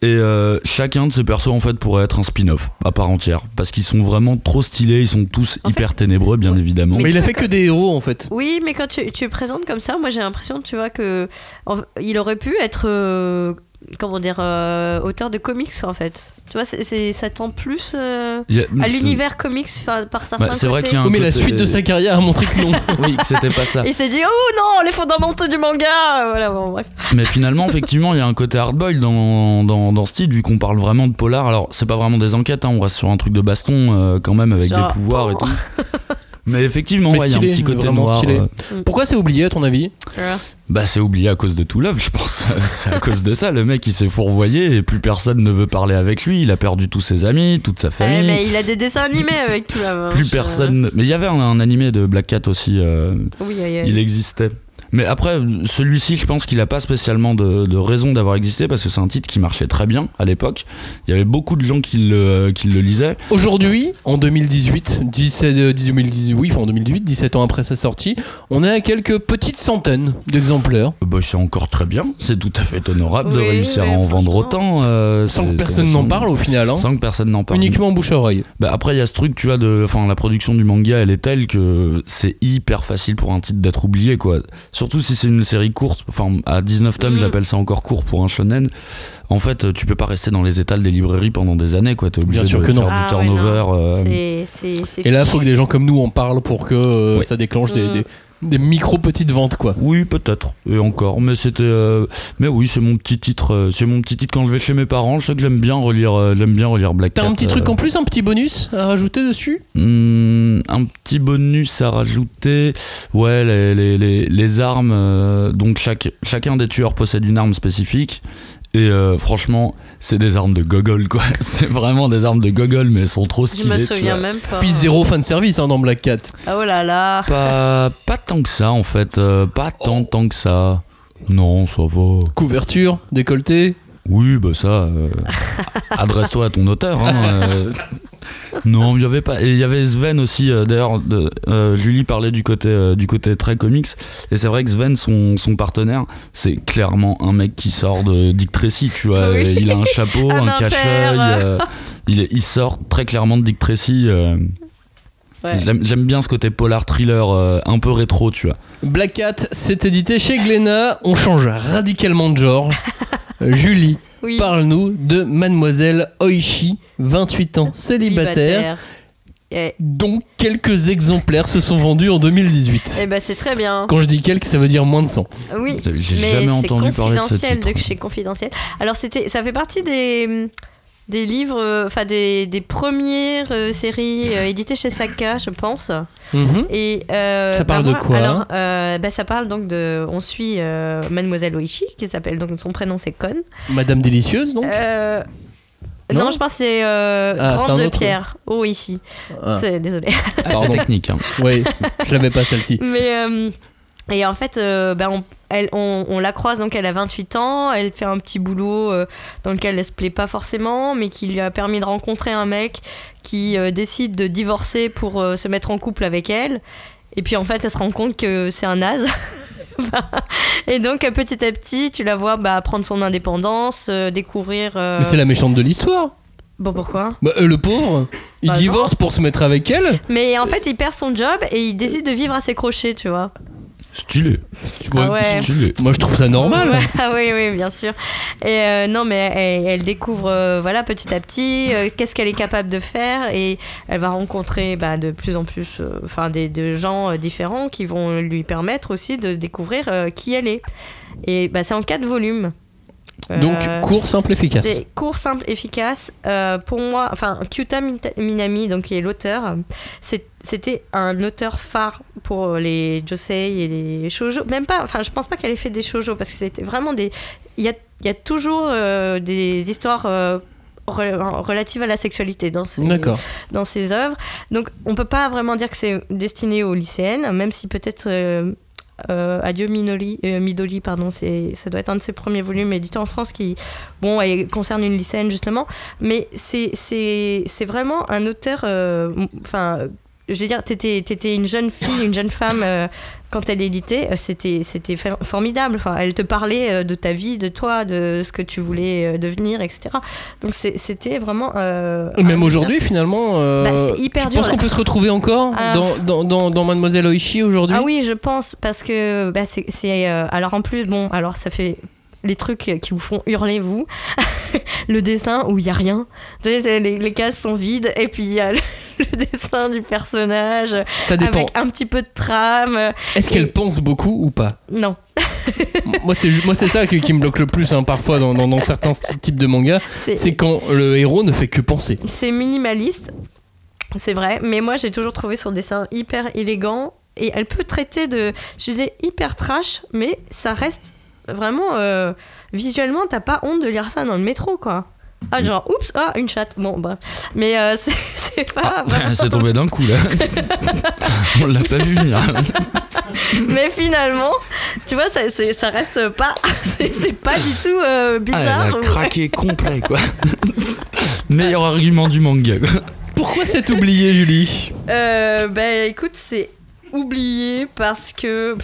Et chacun de ces persos en fait pourrait être un spin-off à part entière parce qu'ils sont vraiment trop stylés, ils sont tous hyper ténébreux bien évidemment. Mais il a fait que des héros en fait. Oui, mais quand tu présentes comme ça, moi j'ai l'impression tu vois que il aurait pu être auteur de comics en fait. Tu vois, ça tend plus à l'univers comics par certains côtés. C'est vrai qu'il y a mais la suite de sa carrière a montré que non. Oui, que c'était pas ça. Il s'est dit oh non, les fondamentaux du manga. Voilà, bon, bref. Mais finalement, effectivement, il y a un côté hardboiled dans ce titre vu qu'on parle vraiment de polar. Alors, c'est pas vraiment des enquêtes, hein, on reste sur un truc de baston quand même avec des pouvoirs et tout. Mais effectivement, il y a un petit côté noir. Pourquoi c'est oublié à ton avis? C'est oublié à cause de To Love, je pense. C'est à cause de ça. Le mec, il s'est fourvoyé et plus personne ne veut parler avec lui. Il a perdu tous ses amis, toute sa famille. Mais il a des dessins animés avec To Love. Plus personne. Mais il y avait un animé de Black Cat aussi. Oui, il existait. Mais après, celui-ci, je pense qu'il n'a pas spécialement de raison d'avoir existé parce que c'est un titre qui marchait très bien à l'époque. Il y avait beaucoup de gens qui le lisaient. Aujourd'hui, en 2018, 17 ans après sa sortie, on est à quelques petites centaines d'exemplaires. C'est encore très bien, c'est tout à fait honorable de réussir à en vendre autant. Sans que personne n'en parle au final. Hein. Sans que personne n'en parle. Uniquement bouche à oreille. Après, il y a ce truc, tu vois, la production du manga, elle est telle que c'est hyper facile pour un titre d'être oublié, quoi. Surtout si c'est une série courte, à 19 tomes, j'appelle ça encore court pour un shonen. En fait, tu peux pas rester dans les étals des librairies pendant des années, quoi. T'es obligé de faire du turnover. C'est et là, il faut que des gens comme nous en parlent pour que ça déclenche des micro petites ventes, quoi. Oui, peut-être. Et encore, mais mais oui, c'est mon petit titre. C'est mon petit titre quand je vais chez mes parents. Je sais que j'aime bien relire Black Cat. T'as un petit truc en plus, un petit bonus à rajouter dessus? Un petit bonus à rajouter. Ouais, les armes. Donc chacun des tueurs possède une arme spécifique. Et franchement, c'est des armes de gogol, quoi. C'est vraiment des armes de gogol, mais elles sont trop stylées. Je me souviens même pas. Puis zéro fanservice dans Black Cat. Ah oh là là. Pas tant que ça, en fait. Pas tant que ça. Non, ça va. Couverture, décolleté. Oui, ça. Adresse-toi à ton auteur. Hein, Non, il y avait pas. Et il y avait Sven aussi. D'ailleurs, Julie parlait du côté très comics. Et c'est vrai que Sven, son partenaire, c'est clairement un mec qui sort de Dick Tracy. Tu vois, il a un chapeau, un cache-œil. Il sort très clairement de Dick Tracy. Ouais. J'aime bien ce côté polar thriller un peu rétro, tu vois. Black Cat, c'est édité chez Glénat. On change radicalement de genre. Julie, Oui. parle-nous de Mademoiselle Oishi, 28 ans, célibataire, dont quelques exemplaires se sont vendus en 2018. Eh ben c'est très bien. Quand je dis quelques, ça veut dire moins de 100. Oui, J'ai mais jamais c'est entendu parler de ce confidentiel titre. de chez Confidentiel. Alors ça fait partie des livres, enfin des premières séries éditées chez Sakka, je pense. Mhm. Et Ça parle de quoi? Alors, ça parle donc de, on suit Mademoiselle Oishi, qui s'appelle donc son prénom c'est Kon. Madame Délicieuse, donc Non, je pense que c'est c'est un Grande autre. Pierre Oishi. Ah. Désolé. C'est technique. Hein. Oui, je l'avais pas celle-ci. Mais et en fait, on la croise, donc elle a 28 ans, elle fait un petit boulot dans lequel elle se plaît pas forcément, mais qui lui a permis de rencontrer un mec qui décide de divorcer pour se mettre en couple avec elle. Et puis en fait, elle se rend compte que c'est un naze. Et donc petit à petit, tu la vois prendre son indépendance, découvrir. Mais c'est la méchante de l'histoire. Bon, pourquoi? Le pauvre, il Bah, divorce pour se mettre avec elle. Mais en fait, il perd son job et il décide de vivre à ses crochets, tu vois. Stylé. Ah ouais. Stylé. Moi, je trouve ça normal. Ouais, ah oui, bien sûr. Et non, mais elle découvre, petit à petit, qu'est-ce qu'elle est capable de faire, et elle va rencontrer de plus en plus, des gens différents qui vont lui permettre aussi de découvrir qui elle est. Et c'est en 4 volumes. Donc, court, simple, efficace. C'est court, simple, efficace. Pour moi, Kyuta Minami, donc, qui est l'auteur, c'était un auteur phare pour les josei et les shoujo. Même pas, je pense pas qu'elle ait fait des shoujo, parce que c'était vraiment des... Il y a toujours des histoires relatives à la sexualité dans ses œuvres. Donc, on peut pas vraiment dire que c'est destiné aux lycéennes, même si peut-être... Adieu Midori, pardon, ça doit être un de ses premiers volumes édités en France qui concerne une lycéenne justement, mais c'est vraiment un auteur, je veux dire, t'étais une jeune fille, une jeune femme quand elle éditait, c'était formidable. Elle te parlait de ta vie, de toi, de ce que tu voulais devenir, etc. Donc c'était vraiment. Même aujourd'hui, finalement, c'est hyper dur. Je pense qu'on peut se retrouver encore dans Mademoiselle Oishi aujourd'hui. Ah oui, je pense, parce que alors en plus, alors ça fait les trucs qui vous font hurler, vous. Le dessin où il y a rien. Les cases sont vides et puis il y a le dessin du personnage. Ça dépend. Avec un petit peu de trame. Est-ce qu'elle pense beaucoup ou pas? Non. Moi, c'est ça qui me bloque le plus parfois dans certains types de mangas. C'est quand le héros ne fait que penser. C'est minimaliste, c'est vrai. Mais moi, j'ai toujours trouvé son dessin hyper élégant. Et elle peut traiter de sujets hyper trash, mais ça reste vraiment... visuellement, t'as pas honte de lire ça dans le métro, quoi. Ah, genre, oups, une chatte. Bon, bref. Mais c'est pas... C'est tombé d'un coup, là. On l'a pas vu venir. Mais finalement, tu vois, ça reste pas... C'est pas du tout bizarre. Elle a craqué complet, quoi. Meilleur argument du manga, quoi. Pourquoi c'est oublié, Julie? Écoute, c'est oublié parce que...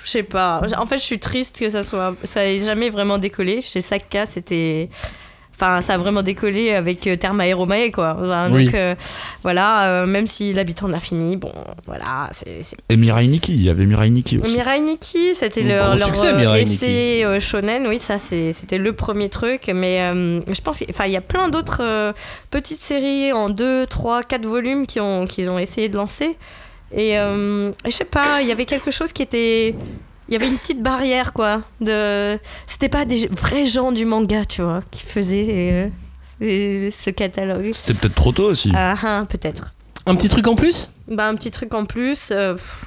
je sais pas. En fait, je suis triste que ça ait jamais vraiment décollé. Chez Sakka, c'était... ça a vraiment décollé avec Terma Aeromae, quoi. Oui. Donc, même si l'habitant n'a fini, voilà. Et Mirai Nikki, il y avait Mirai Nikki aussi. Mirai Nikki, c'était leur essai shonen, oui, ça c'était le premier truc, mais je pense qu'il y a plein d'autres petites séries en 2, 3, 4 volumes qu'ils ont essayé de lancer. Et je sais pas, il y avait quelque chose qui était... Il y avait une petite barrière, quoi. C'était pas des vrais gens du manga, tu vois, qui faisaient ce catalogue. C'était peut-être trop tôt aussi. Peut-être. Un petit truc en plus? Un petit truc en plus.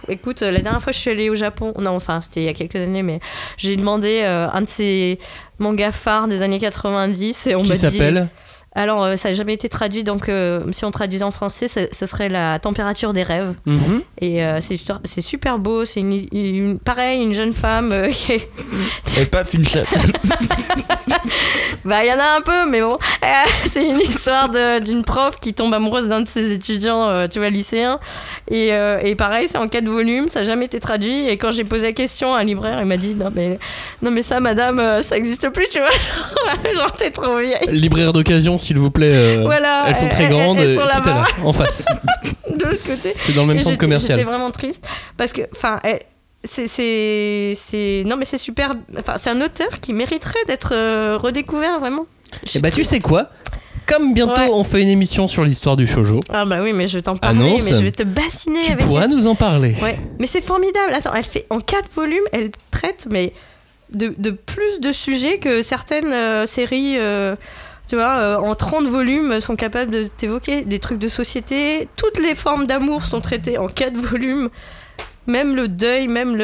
Écoute, la dernière fois que je suis allée au Japon, c'était il y a quelques années, mais j'ai demandé un de ces mangas phares des années 90 et on m'a dit... Qui s'appelle? Alors, ça n'a jamais été traduit, donc si on traduisait en français, ce serait La température des rêves. Mm-hmm. Et c'est super beau, c'est pareil, une jeune femme qui est... Et paf, une chatte. Il y en a un peu, mais bon. C'est une histoire d'une prof qui tombe amoureuse d'un de ses étudiants, lycéens. Et pareil, c'est en 4 volumes, ça n'a jamais été traduit. Et quand j'ai posé la question à un libraire, il m'a dit non mais ça, madame, ça n'existe plus, tu vois. Genre, t'es trop vieille. Libraire d'occasion, s'il vous plaît. Voilà, elles sont très grandes. elles sont tout là-bas. est là, en face. De l'autre côté. C'est dans le même centre commercial. J'étais vraiment triste parce que, enfin, non mais c'est super. Enfin, c'est un auteur qui mériterait d'être redécouvert vraiment. Et bah tu sais quoi? Comme bientôt on fait une émission sur l'histoire du shoujo. Ah bah oui, mais je vais t'en parler, mais je vais te bassiner tu avec. Tu pourras nous en parler. Ouais, mais c'est formidable. Attends, elle fait en 4 volumes, elle traite mais de plus de sujets que certaines séries. Tu vois, en 30 volumes sont capables de t'évoquer des trucs de société. Toutes les formes d'amour sont traitées en 4 volumes. Même le deuil, même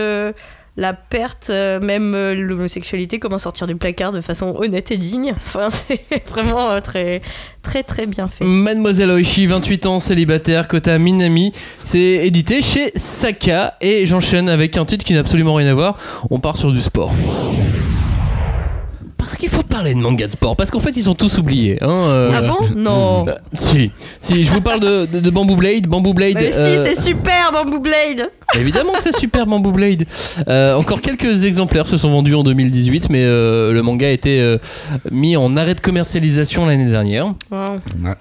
la perte, même l'homosexualité, comment sortir du placard de façon honnête et digne. Enfin, c'est vraiment très, très, très bien fait. Mademoiselle Oishi, 28 ans, célibataire, Kota Minami. C'est édité chez Saka. Et j'enchaîne avec un titre qui n'a absolument rien à voir. On part sur du sport. Parce qu'il faut parler de manga de sport, parce qu'en fait ils sont tous oubliés. Ah bon? Non. Si, je vous parle de Bamboo Blade. Bamboo Blade. Si, c'est super Bamboo Blade. Évidemment que c'est super Bamboo Blade. Encore quelques exemplaires se sont vendus en 2018, mais le manga a été mis en arrêt de commercialisation l'année dernière. Wow. Ouais.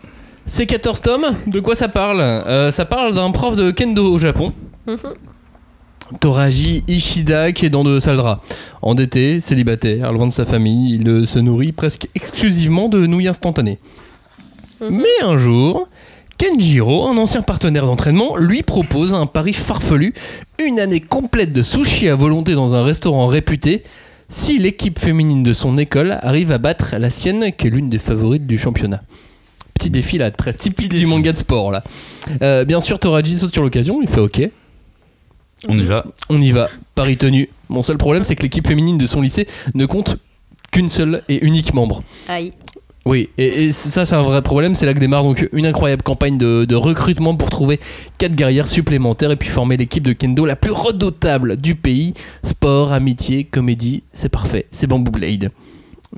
C'est 14 tomes. De quoi ça parle? Ça parle d'un prof de kendo au Japon. Toraji Ishida, qui est dans de sales draps. Endetté, célibataire, loin de sa famille, il se nourrit presque exclusivement de nouilles instantanées. Mais un jour, Kenjiro, un ancien partenaire d'entraînement, lui propose un pari farfelu, une année complète de sushi à volonté dans un restaurant réputé, si l'équipe féminine de son école arrive à battre la sienne, qui est l'une des favorites du championnat. Petit défi là, très typique du manga de sport là. Bien sûr, Toraji saute sur l'occasion, il fait ok. On y va, pari tenu. Mon seul problème, c'est que l'équipe féminine de son lycée ne compte qu'une seule et unique membre. Aïe. Oui, et ça c'est un vrai problème. C'est là que démarre donc une incroyable campagne de recrutement pour trouver 4 guerrières supplémentaires et puis former l'équipe de kendo la plus redoutable du pays. Sport, amitié, comédie, c'est parfait, c'est Bamboo Blade.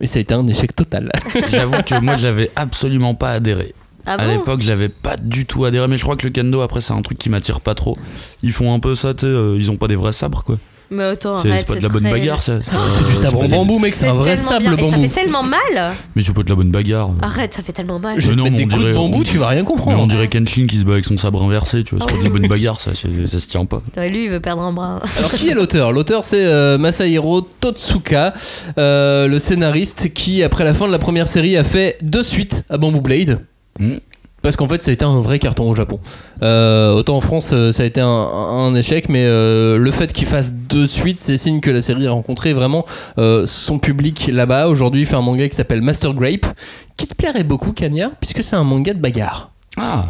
Mais ça a été un échec total. J'avoue que moi j'avais absolument pas adhéré. Ah bon? À l'époque, j'avais pas du tout adhéré, mais je crois que le kendo, après, c'est un truc qui m'attire pas trop. Ils font un peu ça, tu sais, ils ont pas des vrais sabres, quoi. Mais attends, c'est pas de la bonne bagarre, ça. C'est du sabre en bambou, mec, c'est un vrai sable bien. bambou. Et ça fait tellement mal. Mais c'est pas de la bonne bagarre. Arrête, ça fait tellement mal. Je vais te mettre des coups de bambou, tu vas rien comprendre. Mais on dirait Kenshin qui se bat avec son sabre inversé, tu vois, c'est pas de la bonne bagarre, ça se tient pas. Lui, il veut perdre un bras. Alors, qui est l'auteur? L'auteur, c'est Masahiro Totsuka, le scénariste qui, après la fin de la première série, a fait 2 suites à Bamboo Blade. Parce qu'en fait ça a été un vrai carton au Japon. Autant en France ça a été un échec, mais le fait qu'il fasse 2 suites, c'est signe que la série a rencontré vraiment son public là-bas. Aujourd'hui il fait un manga qui s'appelle Master Grape, qui te plairait beaucoup, Cagnard, puisque c'est un manga de bagarre. Ah,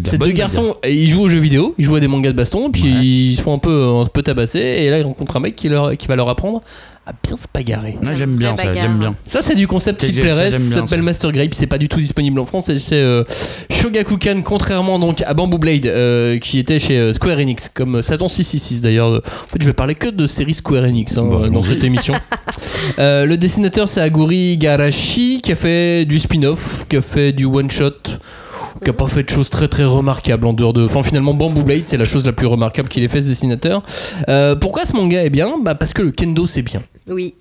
ces 2 garçons, ils jouent aux jeux vidéo, ils jouent à des mangas de baston, puis ils se font un peu tabasser, et là ils rencontrent un mec qui va leur apprendre à bien se bagarrer. Ouais, j'aime bien ça, j'aime bien. Ça c'est du concept qui te plairait, ça s'appelle Master Grape, c'est pas du tout disponible en France, c'est Shogakukan, contrairement donc à Bamboo Blade qui était chez Square Enix, comme Satan 666 d'ailleurs. En fait je vais parler que de séries Square Enix dans cette émission. Le dessinateur c'est Aguri Garashi, qui a fait du spin-off, qui a fait du one-shot, qui a pas fait de choses très très remarquables en dehors de... Enfin finalement Bamboo Blade c'est la chose la plus remarquable qu'il ait fait, ce dessinateur. Pourquoi ce manga est bien? Parce que le kendo c'est bien. Oui.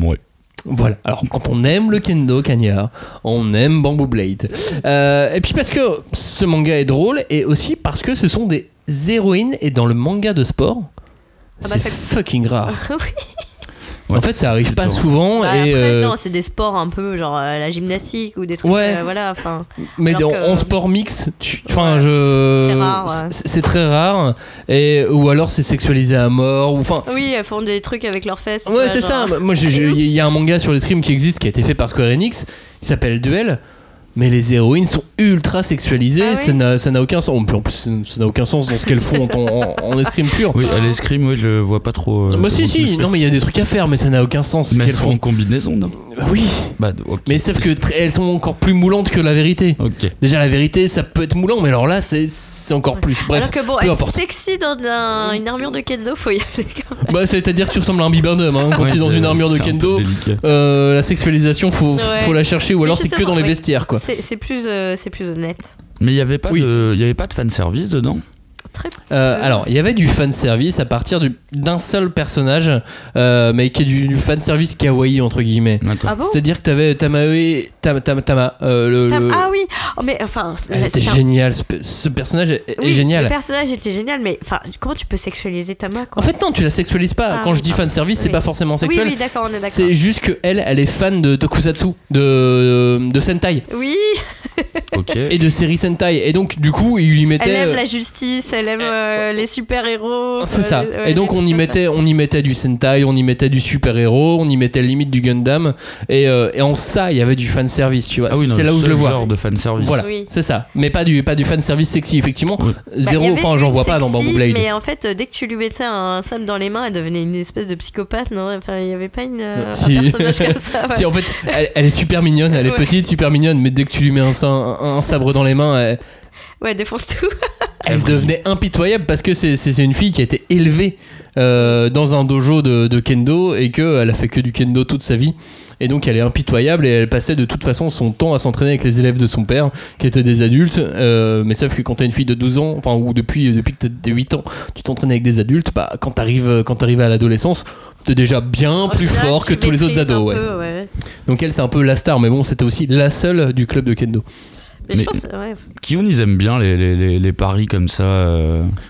Ouais. Voilà, alors quand on aime le kendo, Cagnard, on aime Bamboo Blade. Et puis parce que ce manga est drôle, et aussi parce que ce sont des héroïnes, et dans le manga de sport, c'est fucking rare. Oui. Ouais, en fait, ça arrive pas souvent. Et après, non, c'est des sports un peu genre la gymnastique ou des trucs. Voilà, enfin. Mais en sport mix, c'est rare. Ouais. C'est très rare. Ou alors c'est sexualisé à mort. Enfin. Oui, elles font des trucs avec leurs fesses. Ouais, c'est ça. Moi, il y a un manga sur l'escrime qui existe, qui a été fait par Square Enix. Il s'appelle Duel. Mais les héroïnes sont ultra sexualisées, ça n'a aucun sens. En plus, ça n'a aucun sens dans ce qu'elles font en escrime pur. Oui, à l'escrime, ouais, je vois pas trop. Bah si, non, mais il y a des trucs à faire, mais ça n'a aucun sens. Mais elles sont en combinaison, non? Oui. Okay. Mais sauf que elles sont encore plus moulantes que la vérité. Okay. Déjà, la vérité, ça peut être moulant, mais alors là, c'est encore plus. Bref. Alors que bon, être sexy dans une armure de kendo, faut y aller quand même. Bah, c'est-à-dire que tu ressembles à un bibendum, hein, quand tu es dans une armure de kendo. La sexualisation, faut la chercher, ou alors c'est que dans les vestiaires, quoi. C'est plus honnête. Mais il y avait pas de fanservice dedans? très. Alors, il y avait du fanservice à partir d'un seul personnage, mais qui est du fanservice kawaii, entre guillemets. Ah bon? C'est-à-dire que t'avais Tama. Ah oui, oh, mais enfin. C'était génial, ce personnage est génial. Le personnage était génial, mais enfin, comment tu peux sexualiser Tama, quoi? En fait, non, tu la sexualises pas. Quand je dis fanservice, c'est pas forcément sexuel. Oui, d'accord, on est d'accord. C'est juste qu'elle est fan de tokusatsu, de Sentai. Oui. Okay. Et de séries Sentai. Et donc, du coup, il lui mettait. Elle aime la justice, elle aime les super-héros. C'est ça. Et donc, on y mettait du Sentai, on y mettait du super-héros, on y mettait limite du Gundam. Et en ça, il y avait du fanservice, tu vois. Ah oui, c'est là où je le vois. Genre de fanservice. Voilà, c'est ça. Mais pas du fanservice sexy, effectivement. Oui. Zéro, enfin, j'en vois pas dans Bamboo Blade. Mais en fait, dès que tu lui mettais un sable dans les mains, elle devenait une espèce de psychopathe, non? Enfin, il y avait pas un personnage comme ça. Ouais. Si, en fait, elle est super mignonne, elle est petite, super mignonne, mais dès que tu lui mets un sabre dans les mains, elle défonce tout. Elle devenait impitoyable parce que c'est une fille qui a été élevée dans un dojo de kendo et qu'elle a fait que du kendo toute sa vie. Et donc elle est impitoyable et elle passait de toute façon son temps à s'entraîner avec les élèves de son père qui étaient des adultes, mais sauf que quand t'as une fille de 12 ans, enfin, ou depuis que t'as 8 ans, tu t'entraînes avec des adultes, bah, quand t'arrives à l'adolescence, t'es déjà bien plus fort que tous les autres ados. Ouais. Donc elle, c'est un peu la star, mais bon, c'était aussi la seule du club de kendo. Mais je pense, Kiyun, ils aiment bien les paris comme ça.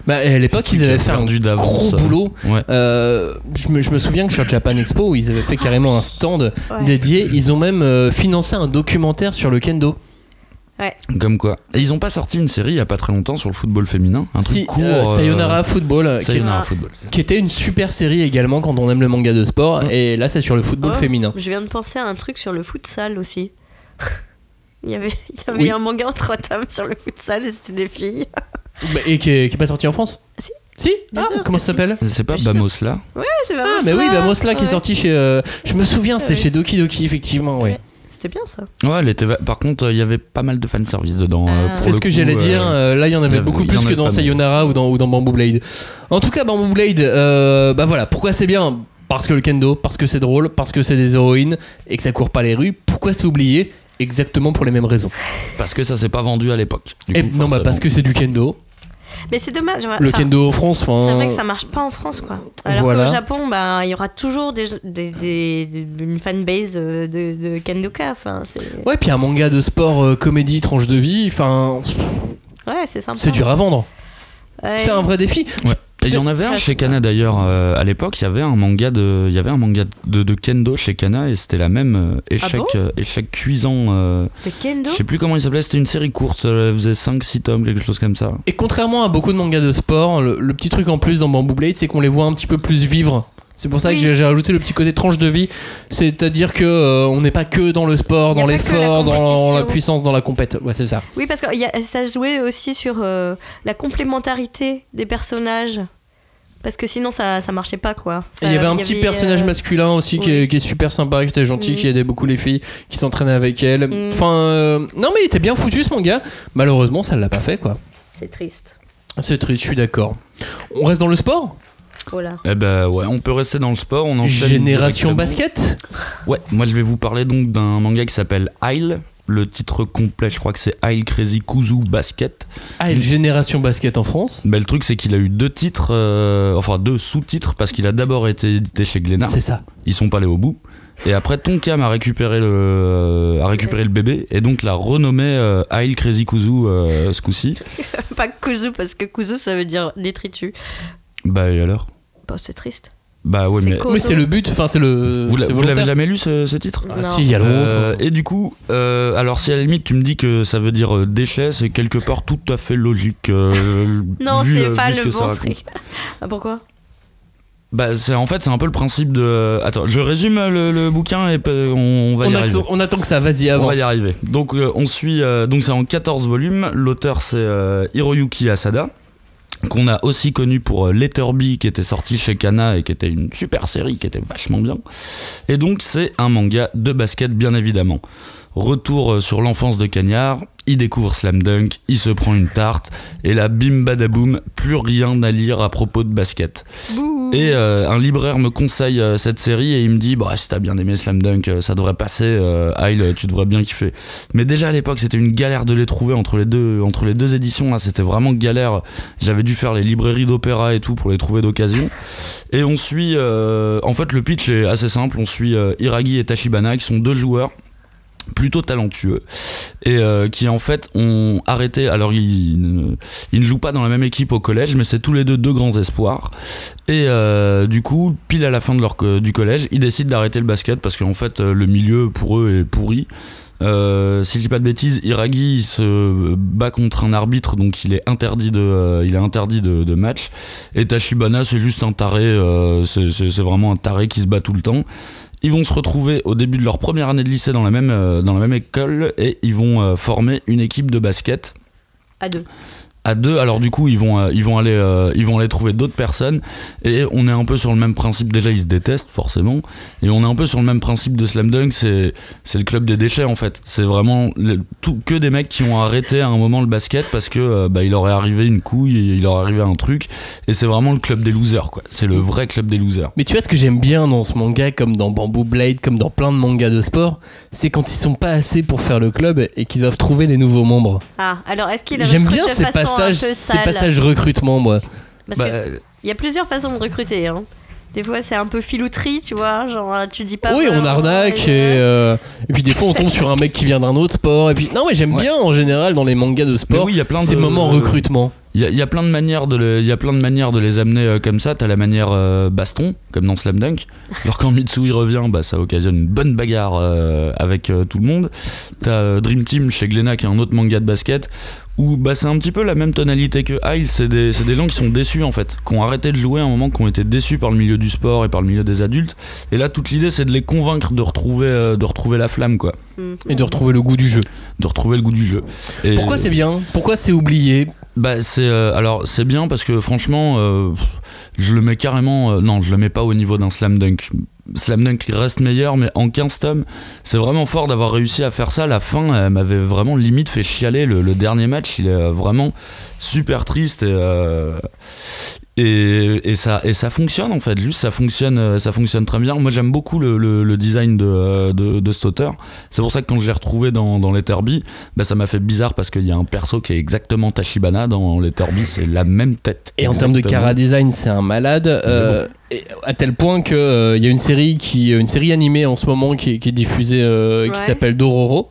Bah, à l'époque, ils avaient fait un gros boulot. Ouais. Je me souviens que sur Japan Expo, ils avaient fait carrément un stand dédié. Ils ont même financé un documentaire sur le kendo. Ouais. Comme quoi. Et ils ont pas sorti une série il y a pas très longtemps sur le football féminin, un truc court. Sayonara Football, Football, qui était une super série également quand on aime le manga de sport. Et là, c'est sur le football féminin. Je viens de penser à un truc sur le futsal aussi. Il y avait un manga en 3 tomes sur le futsal et c'était des filles. Et qui est pas sorti en France? Si. Comment ça s'appelle? C'est pas Bamos là? Ouais, c'est Bamos là. Mais oui, Bamos là qui est sorti chez. Je me souviens, c'était chez Doki Doki, effectivement, ouais. C'était bien ça. Ouais, elle était. Par contre, il y avait pas mal de fanservice dedans. C'est ce que j'allais dire. Là, il y en avait beaucoup plus que dans Sayonara ou dans Bamboo Blade. En tout cas, Bamboo Blade, bah voilà. Pourquoi c'est bien? Parce que le kendo, parce que c'est drôle, parce que c'est des héroïnes et que ça court pas les rues. Pourquoi c'est oublié? Exactement pour les mêmes raisons. Parce que ça s'est pas vendu à l'époque. Non, bah parce que c'est du kendo. Mais c'est dommage. Le kendo en France, c'est vrai que ça marche pas en France, quoi. Alors qu'au Japon, bah, il y aura toujours une fanbase de kendoka. Enfin, ouais, puis un manga de sport, comédie, tranche de vie. Enfin, ouais, c'est sympa. C'est dur à vendre. Ouais. C'est un vrai défi. Ouais. Et il y en avait un chez Kana d'ailleurs, à l'époque, il y avait un manga de kendo chez Kana et c'était la même échec cuisant. De kendo? Je sais plus comment il s'appelait, c'était une série courte, elle faisait 5-6 tomes, quelque chose comme ça. Et contrairement à beaucoup de mangas de sport, le petit truc en plus dans Bamboo Blade, c'est qu'on les voit un petit peu plus vivre. C'est pour ça que j'ai rajouté le petit côté tranche de vie, c'est-à-dire que on n'est pas que dans le sport, dans l'effort, dans la puissance, dans la compète. Ouais, c'est ça. Oui, parce que ça jouait aussi sur la complémentarité des personnages. Parce que sinon ça marchait pas, quoi. Il y avait un petit personnage masculin aussi qui est super sympa, qui était gentil, qui aidait beaucoup les filles, qui s'entraînait avec elle. Enfin, non mais il était bien foutu ce manga. Malheureusement, ça l'a pas fait, quoi. C'est triste. C'est triste, je suis d'accord. On reste dans le sport ? Oh là. Eh ben ouais, on peut rester dans le sport. On enchaîne Génération directement. Basket ? Ouais, moi je vais vous parler donc d'un manga qui s'appelle Isle. Le titre complet, je crois que c'est Isle Crazy Kuzu Basket. Isle Génération Basket en France. Le truc, c'est qu'il a eu 2 titres, deux sous-titres, parce qu'il a d'abord été édité chez Glénat. C'est ça. Ils sont pas allés au bout. Et après, Tonkam a récupéré le bébé et donc l'a renommé Isle Crazy Kuzu ce coup-ci. Pas Kuzu, parce que Kuzu ça veut dire détritus. Bah et alors? Bah c'est triste. Bah ouais, mais c'est le but, enfin c'est le. Vous l'avez jamais lu ce titre? Ah si, il y a longtemps. Et du coup, alors si à la limite tu me dis que ça veut dire déchet, c'est quelque part tout à fait logique. Non, c'est pas le bon truc. Ah, pourquoi? Bah c'est un peu le principe de. Attends, je résume le bouquin et on va y arriver. On attend que ça, vas-y, avance. On va y arriver. Donc on suit. Donc c'est en 14 volumes. L'auteur c'est Hiroyuki Asada, qu'on a aussi connu pour Letterby, qui était sorti chez Kana et qui était une super série, qui était vachement bien. Et donc c'est un manga de basket, bien évidemment. Retour sur l'enfance de Cagnard, il découvre Slam Dunk, il se prend une tarte, et là, bim badaboum, plus rien à lire à propos de basket. Bouh. Et un libraire me conseille cette série et il me dit si t'as bien aimé Slam Dunk, ça devrait passer, Aïe, tu devrais bien kiffer. Mais déjà à l'époque, c'était une galère de les trouver entre les deux éditions, là, c'était vraiment galère. J'avais dû faire les librairies d'opéra et tout pour les trouver d'occasion. Et on suit, en fait, le pitch est assez simple, on suit Iragi et Tachibana, qui sont 2 joueurs plutôt talentueux et qui en fait ont arrêté. Alors ils ne jouent pas dans la même équipe au collège, mais c'est tous les deux grands espoirs, et du coup pile à la fin de du collège ils décident d'arrêter le basket parce qu'en fait le milieu pour eux est pourri. Si je dis pas de bêtises, Iragi se bat contre un arbitre, donc il est interdit de match, et Tachibana c'est juste un taré, c'est vraiment un taré qui se bat tout le temps. Ils vont se retrouver au début de leur première année de lycée dans la même école, et ils vont former une équipe de basket à deux. Alors du coup ils vont aller trouver d'autres personnes, et on est un peu sur le même principe. Déjà ils se détestent forcément, et on est un peu sur le même principe de Slam Dunk. C'est le club des déchets en fait. C'est vraiment que des mecs qui ont arrêté à un moment le basket parce que il leur est arrivé une couille, il leur est arrivé un truc, et c'est vraiment le club des losers quoi. C'est le vrai club des losers. Mais tu vois, ce que j'aime bien dans ce manga, comme dans Bamboo Blade, comme dans plein de mangas de sport, c'est quand ils sont pas assez pour faire le club et qu'ils doivent trouver les nouveaux membres. Ah, alors est-ce qu'il J'aime recrute bien de ces façon passages, un peu sale? ces passages recrutement, moi. Parce que il y a plusieurs façons de recruter, hein. Des fois c'est un peu filouterie, tu vois, genre tu dis pas. Oui, on arnaque, et puis des fois on tombe sur un mec qui vient d'un autre sport, et puis non, mais j'aime bien en général dans les mangas de sport, oui, y a plein ces moments recrutement. Il y a plein de manières de les amener comme ça. T'as la manière baston, comme dans Slam Dunk. Alors quand Mitsui revient, ça occasionne une bonne bagarre avec tout le monde. T'as Dream Team chez Glénat, qui est un autre manga de basket, où c'est un petit peu la même tonalité que Isle. C'est des gens qui sont déçus en fait, qui ont arrêté de jouer à un moment, qui ont été déçus par le milieu du sport et par le milieu des adultes. Et là, toute l'idée, c'est de les convaincre de retrouver la flamme quoi. Et de retrouver le goût du jeu. Et pourquoi c'est bien? Pourquoi c'est oublié? Alors c'est bien parce que franchement je le mets carrément non, je le mets pas au niveau d'un Slam Dunk. Slam Dunk reste meilleur, mais en 15 tomes c'est vraiment fort d'avoir réussi à faire ça. La fin elle m'avait vraiment limite fait chialer. Le dernier match il est vraiment super triste, et ça fonctionne en fait. Juste ça fonctionne très bien. Moi j'aime beaucoup le design de cet auteur. C'est pour ça que quand je l'ai retrouvé dans Letterby, ça m'a fait bizarre parce qu'il y a un perso qui est exactement Tachibana dans Letterby, c'est la même tête. Et en termes de chara design, c'est un malade. À tel point que il y a une série animée en ce moment qui est diffusée, qui s'appelle Dororo,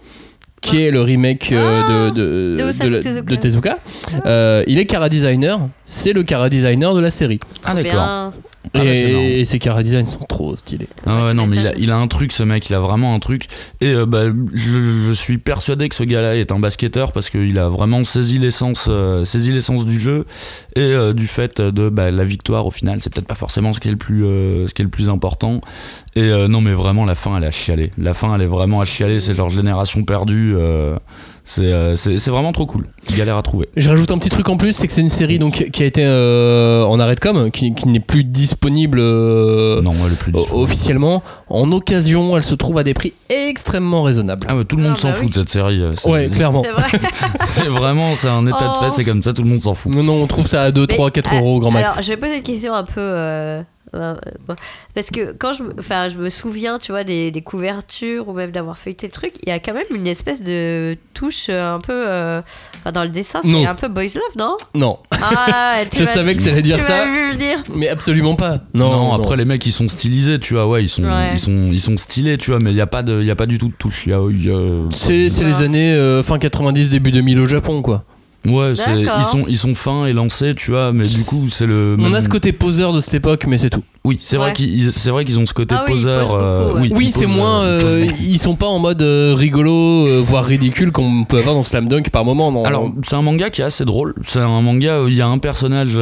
qui est le remake de Tezuka. Il est chara designer, c'est le chara designer de la série. Ah d'accord. Et ses chara designs sont trop stylés. Ah ouais, non mais il a un truc, ce mec, il a vraiment un truc. Et je suis persuadé que ce gars-là est un basketteur parce qu'il a vraiment saisi l'essence du jeu, et du fait de la victoire au final, c'est peut-être pas forcément ce qui est le plus important. Et non mais vraiment la fin elle est à chialer. La fin elle est vraiment à chialer, c'est genre génération perdue. C'est vraiment trop cool. Galère à trouver. Je rajoute un petit truc en plus, c'est que c'est une série donc qui a été en arrêt de com, qui n'est plus disponible, non, elle est plus disponible officiellement. En occasion, elle se trouve à des prix extrêmement raisonnables. Ah ouais, tout le monde s'en fout de cette série. Ouais, clairement. C'est vrai. c'est un état de fait, c'est comme ça, tout le monde s'en fout. Non, on trouve ça à 2, 3, 4 euros au grand max. Alors, je vais poser une question un peu. Parce que quand je me souviens, tu vois, des couvertures ou même d'avoir feuilleté le truc, il y a quand même une espèce de touche un peu. Dans le dessin, c'est un peu boys love, non? Non. Ah, je savais que t'allais dire ça. Mais absolument pas. Non, après les mecs ils sont stylisés, tu vois, ils sont stylés, tu vois, mais il y a pas du tout de touche. C'est les années fin 90, début 2000 au Japon, quoi. Ouais, ils sont fins et lancés, tu vois, mais du coup c'est le. On a ce côté poseur de cette époque, mais c'est tout. Oui, c'est vrai qu'ils ont ce côté poseur. Oui, c'est moins. Ils sont pas en mode rigolo, voire ridicule, comme on peut avoir dans Slam Dunk par moment. Non. Alors, c'est un manga qui est assez drôle. C'est un manga où il y a un personnage.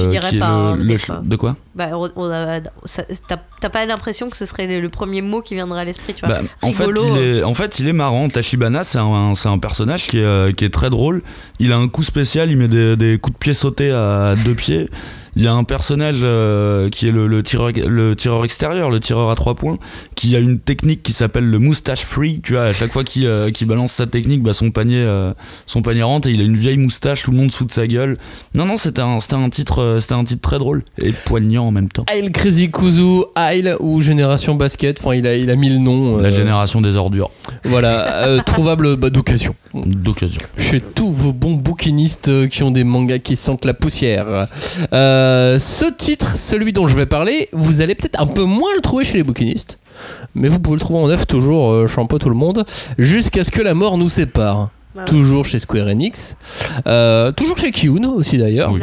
Tu dirais qui pas. De quoi? T'as pas l'impression que ce serait le premier mot qui viendrait à l'esprit, tu vois? Rigolo, en fait, il est marrant. Tachibana, c'est un personnage qui est très drôle. Il a un coup spécial, il met des coups de pied sautés à 2 pieds. il y a un personnage qui est le tireur extérieur, le tireur à 3 points, qui a une technique qui s'appelle le moustache free. Tu vois, à chaque fois qu'il balance sa technique, bah, son panier rentre et il a une vieille moustache, tout le monde se fout de sa gueule. Non, c'était un titre très drôle et poignant en même temps. Aile Crazy Kuzu, Aile ou Génération Basket, enfin il a mis le nom. La génération des ordures. Voilà, trouvable d'occasion. Chez tous vos bons bouquinistes qui ont des mangas qui sentent la poussière. Ce titre, celui dont je vais parler, vous allez peut-être un peu moins le trouver chez les bouquinistes, mais vous pouvez le trouver en neuf toujours, chez un peu tout le monde, jusqu'à ce que la mort nous sépare. Ouais. Toujours chez Square Enix, toujours chez Kiyun aussi d'ailleurs. Oui.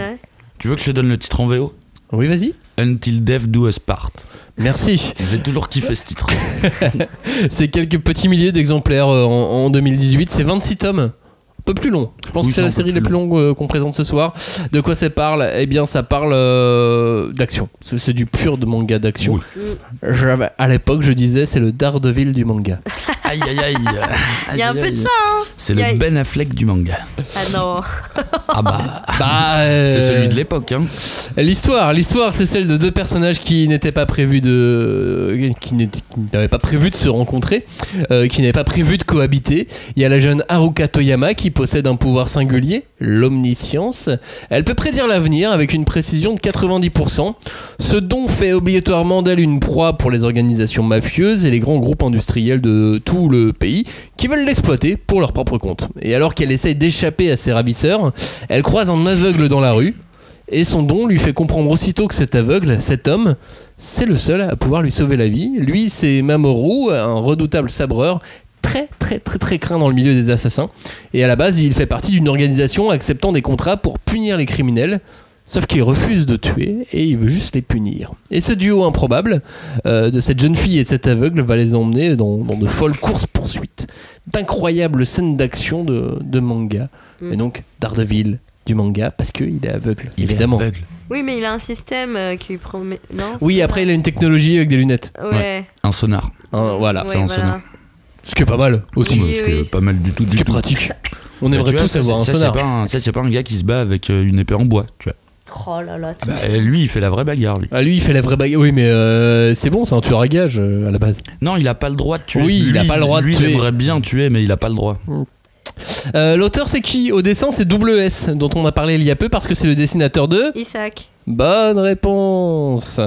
Tu veux que je te donne le titre en VO ? Oui, vas-y. Until Death Do Us Part. Merci. J'ai toujours kiffé ce titre. C'est quelques petits milliers d'exemplaires en 2018. C'est 26 tomes. Un peu plus long. Je pense que c'est la série la plus longue qu'on présente ce soir. De quoi ça parle ? Eh bien, ça parle d'action. C'est du pur de manga d'action. Oui. À l'époque, je disais, c'est le Daredevil du manga. Aïe, aïe, aïe. Il y a un peu de ça, hein. C'est le Ben Affleck du manga. Ah non. Ah bah c'est celui de l'époque, hein. L'histoire, c'est celle de deux personnages qui n'étaient pas prévus qui n'avaient pas prévu de se rencontrer, qui n'avaient pas prévu de cohabiter. Il y a la jeune Haruka Toyama qui possède un pouvoir singulier, l'omniscience. Elle peut prédire l'avenir avec une précision de 90%. Ce don fait obligatoirement d'elle une proie pour les organisations mafieuses et les grands groupes industriels de tout le pays qui veulent l'exploiter pour leur propre compte. Et alors qu'elle essaye d'échapper à ses ravisseurs, elle croise un aveugle dans la rue et son don lui fait comprendre aussitôt que cet aveugle, cet homme, c'est le seul à pouvoir lui sauver la vie. Lui, c'est Mamoru, un redoutable sabreur très craint dans le milieu des assassins, et à la base il fait partie d'une organisation acceptant des contrats pour punir les criminels, sauf qu'il refuse de tuer et il veut juste les punir. Et ce duo improbable de cette jeune fille et de cet aveugle va les emmener dans de folles courses-poursuites, d'incroyables scènes d'action de manga. Et donc Daredevil du manga parce qu'il est aveugle, évidemment. Oui, mais il a un système qui lui promet... Non, oui, après il a une technologie avec des lunettes. Ouais. Un sonar. Voilà, ouais, c'est un sonar. Ce qui est pas mal aussi. Ce qui est pas mal du tout. Ce qui est pratique. On aimerait tous avoir un sonar. C'est pas un gars qui se bat avec une épée en bois, tu vois. Oh là là. Lui, il fait la vraie bagarre, lui. Ah, lui, il fait la vraie bagarre. Oui, mais c'est bon, c'est un tueur à gages à la base. Non, il a pas le droit de tuer. Oui, il a pas le droit de tuer. Lui, il aimerait bien tuer, mais il a pas le droit. L'auteur, c'est qui ? Au dessin, c'est WS, dont on a parlé il y a peu parce que c'est le dessinateur de Isaac. Bonne réponse.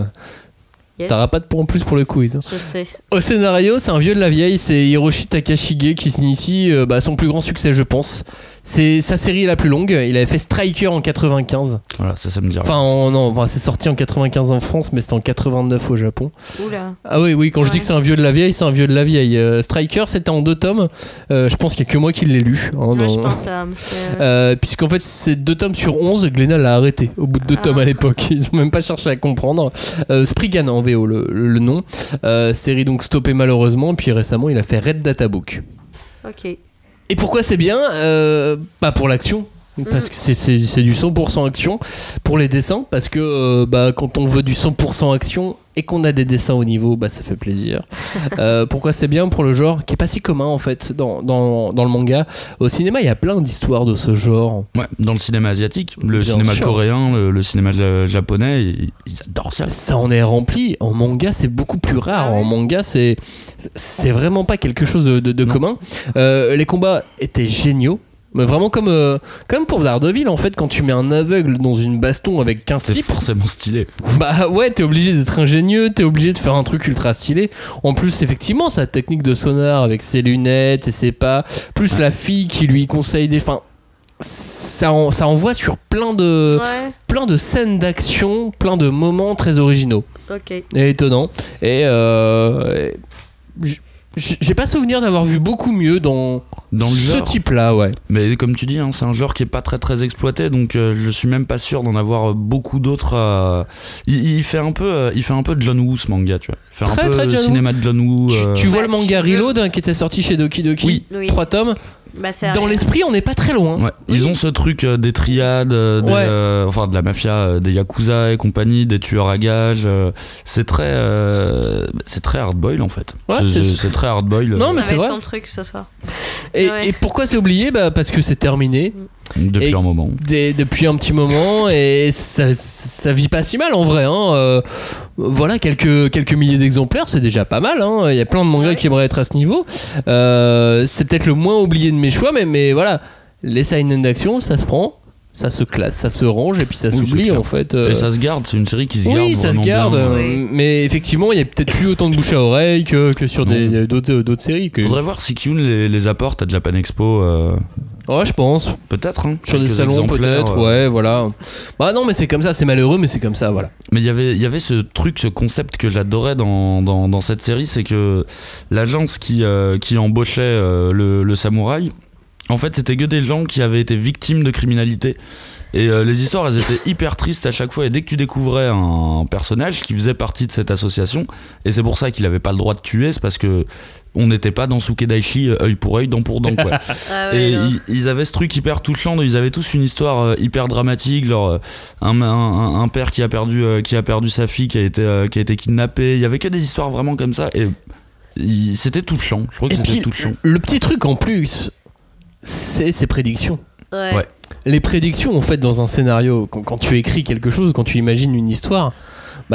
Yes. T'auras pas de points en plus pour le quiz. Je sais. Au scénario, c'est un vieux de la vieille, c'est Hiroshi Takashige qui s'initie son plus grand succès, je pense. C'est sa série la plus longue. Il avait fait Striker en 95. Voilà, ça me dit rien. Enfin, c'est sorti en 95 en France, mais c'était en 89 au Japon. Oula. Ah oui, quand je dis que c'est un vieux de la vieille, c'est un vieux de la vieille. Striker, c'était en 2 tomes. Je pense qu'il n'y a que moi qui l'ai lu. Ouais, je pense là. Puisqu'en fait, c'est 2 tomes sur 11. Glénat l'a arrêté au bout de 2 tomes à l'époque. Ils n'ont même pas cherché à comprendre. Spriggan en VO, le nom. Série donc stoppée malheureusement. Puis récemment, il a fait Red Data Book. Ok. Et pourquoi c'est bien ? Pour l'action. Parce que c'est du 100% action. Pour les dessins, parce que quand on veut du 100% action et qu'on a des dessins au niveau, ça fait plaisir. Pourquoi c'est bien ? Pour le genre qui est pas si commun en fait dans le manga. Au cinéma, il y a plein d'histoires de ce genre. Ouais, dans le cinéma asiatique, le cinéma coréen, le cinéma japonais, ils adorent ça. Ça en est rempli. En manga, c'est beaucoup plus rare. En manga, c'est vraiment pas quelque chose de commun. Les combats étaient géniaux. Mais vraiment comme pour Daredevil en fait, quand tu mets un aveugle dans une baston avec 15 types, c'est forcément stylé. T'es obligé d'être ingénieux, t'es obligé de faire un truc ultra stylé. En plus effectivement sa technique de sonar avec ses lunettes et ses pas, plus la fille qui lui conseille des... Enfin, ça envoie sur plein de scènes d'action, plein de moments très originaux. Ok. Et étonnant. Et j'ai pas souvenir d'avoir vu beaucoup mieux dans le ce genre. Type-là, ouais. Mais comme tu dis, c'est un genre qui est pas très très exploité, donc je suis même pas sûr d'en avoir beaucoup d'autres. Il fait un peu de John Woo ce manga, tu vois. Il fait un peu le cinéma de John Woo. Tu vois le manga Reload qui était sorti chez Doki Doki, 3 tomes. Dans l'esprit, on n'est pas très loin. Ouais. Ils ont ce truc des triades, de la mafia, des yakuza et compagnie, des tueurs à gages. C'est très hardboil en fait. Ouais, c'est très hardboil. Non, mais c'est vrai. son truc ce soir. Et pourquoi c'est oublié ? Parce que c'est terminé. Depuis un moment. Depuis un petit moment, et ça vit pas si mal en vrai. Voilà, quelques milliers d'exemplaires, c'est déjà pas mal. Il y a plein de mangas qui aimeraient être à ce niveau. C'est peut-être le moins oublié de mes choix, mais voilà, les seinen d'action, ça se prend. Ça se classe, ça se range et puis ça s'oublie en fait. Et ça se garde, c'est une série qui se garde. Oui, ça se garde, mais effectivement, il y a peut-être plus autant de bouche à oreille que sur d'autres séries. Faudrait voir si Kiyun les apporte à de la Japan Expo. Ouais, je pense. Peut-être. Sur des salons, peut-être. Ouais, voilà. Bah non, mais c'est comme ça, c'est malheureux, mais c'est comme ça, voilà. Mais il y avait ce concept que j'adorais dans cette série, c'est que l'agence qui embauchait le samouraï, en fait, c'était que des gens qui avaient été victimes de criminalité. Et les histoires, elles étaient hyper tristes à chaque fois. Et dès que tu découvrais un personnage qui faisait partie de cette association, et c'est pour ça qu'il avait pas le droit de tuer, c'est parce que on n'était pas dans Sukedaishi œil pour œil, dent pour dent, quoi. Et ils avaient ce truc hyper touchant. Ils avaient tous une histoire hyper dramatique. Un père qui a perdu sa fille, qui a été kidnappée. Il y avait que des histoires vraiment comme ça. Et c'était touchant. Je crois que c'était touchant. Le petit truc en plus, c'est ses prédictions. Ouais. Les prédictions, en fait, dans un scénario, quand tu écris quelque chose, quand tu imagines une histoire,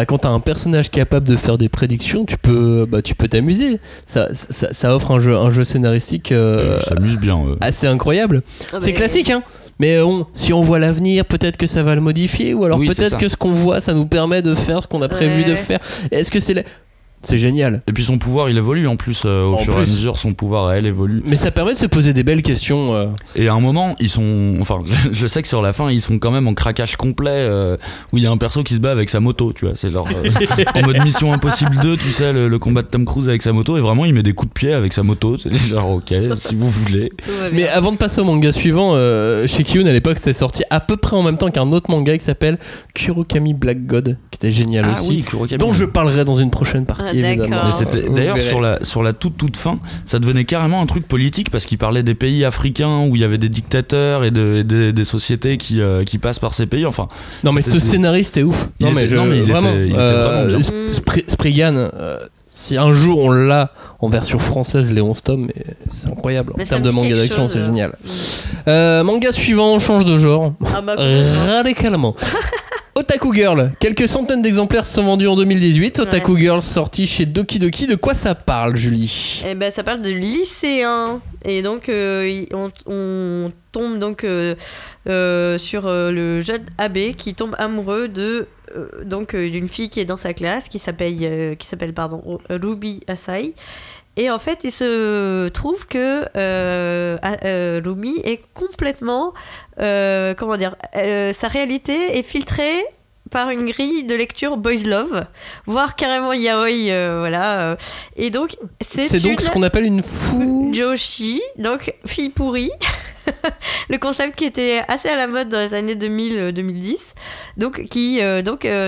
quand t'as un personnage capable de faire des prédictions, tu peux t'amuser. Ça offre un jeu scénaristique s'amuse bien, assez incroyable. C'est classique, hein. Mais si on voit l'avenir, peut-être que ça va le modifier, ou alors peut-être que ce qu'on voit, ça nous permet de faire ce qu'on a prévu de faire. Est-ce que c'est génial. Et puis son pouvoir, il évolue en plus au fur et à mesure, son pouvoir elle évolue. Mais ça permet de se poser des belles questions. Et à un moment, ils sont, enfin, je sais que sur la fin, ils sont quand même en craquage complet, où il y a un perso qui se bat avec sa moto, tu vois. C'est genre en mode Mission Impossible 2, tu sais, le combat de Tom Cruise avec sa moto, et vraiment il met des coups de pied avec sa moto. C'est genre ok, si vous voulez. Mais avant de passer au manga suivant, chez Kiyun à l'époque, c'est sorti à peu près en même temps qu'un autre manga qui s'appelle Kurokami Black God, qui était génial aussi, dont je parlerai dans une prochaine partie. Mais c'était, d'ailleurs sur la toute fin, ça devenait carrément un truc politique parce qu'il parlait des pays africains où il y avait des dictateurs et des sociétés qui passent par ces pays. Enfin, non mais ce scénariste est ouf. Il était vraiment Spriggan. Si un jour on l'a en version française, les 11 tomes, c'est incroyable. En termes de manga d'action, c'est génial. Manga suivant, on change de genre. Radicalement. Otaku Girl, quelques centaines d'exemplaires sont vendus en 2018. Otaku Girl sorti chez Doki Doki. De quoi ça parle, Julie ? Ça parle de lycéens. Et donc on tombe donc sur le jeune Abe qui tombe amoureux d'une fille qui est dans sa classe qui s'appelle Ruby Asai. Et en fait, il se trouve que Rumi est complètement, sa réalité est filtrée par une grille de lecture boys love, voire carrément yaoi, voilà. Et donc c'est donc ce qu'on appelle une Joshi, donc fille pourrie. Le concept qui était assez à la mode dans les années 2000-2010, donc qui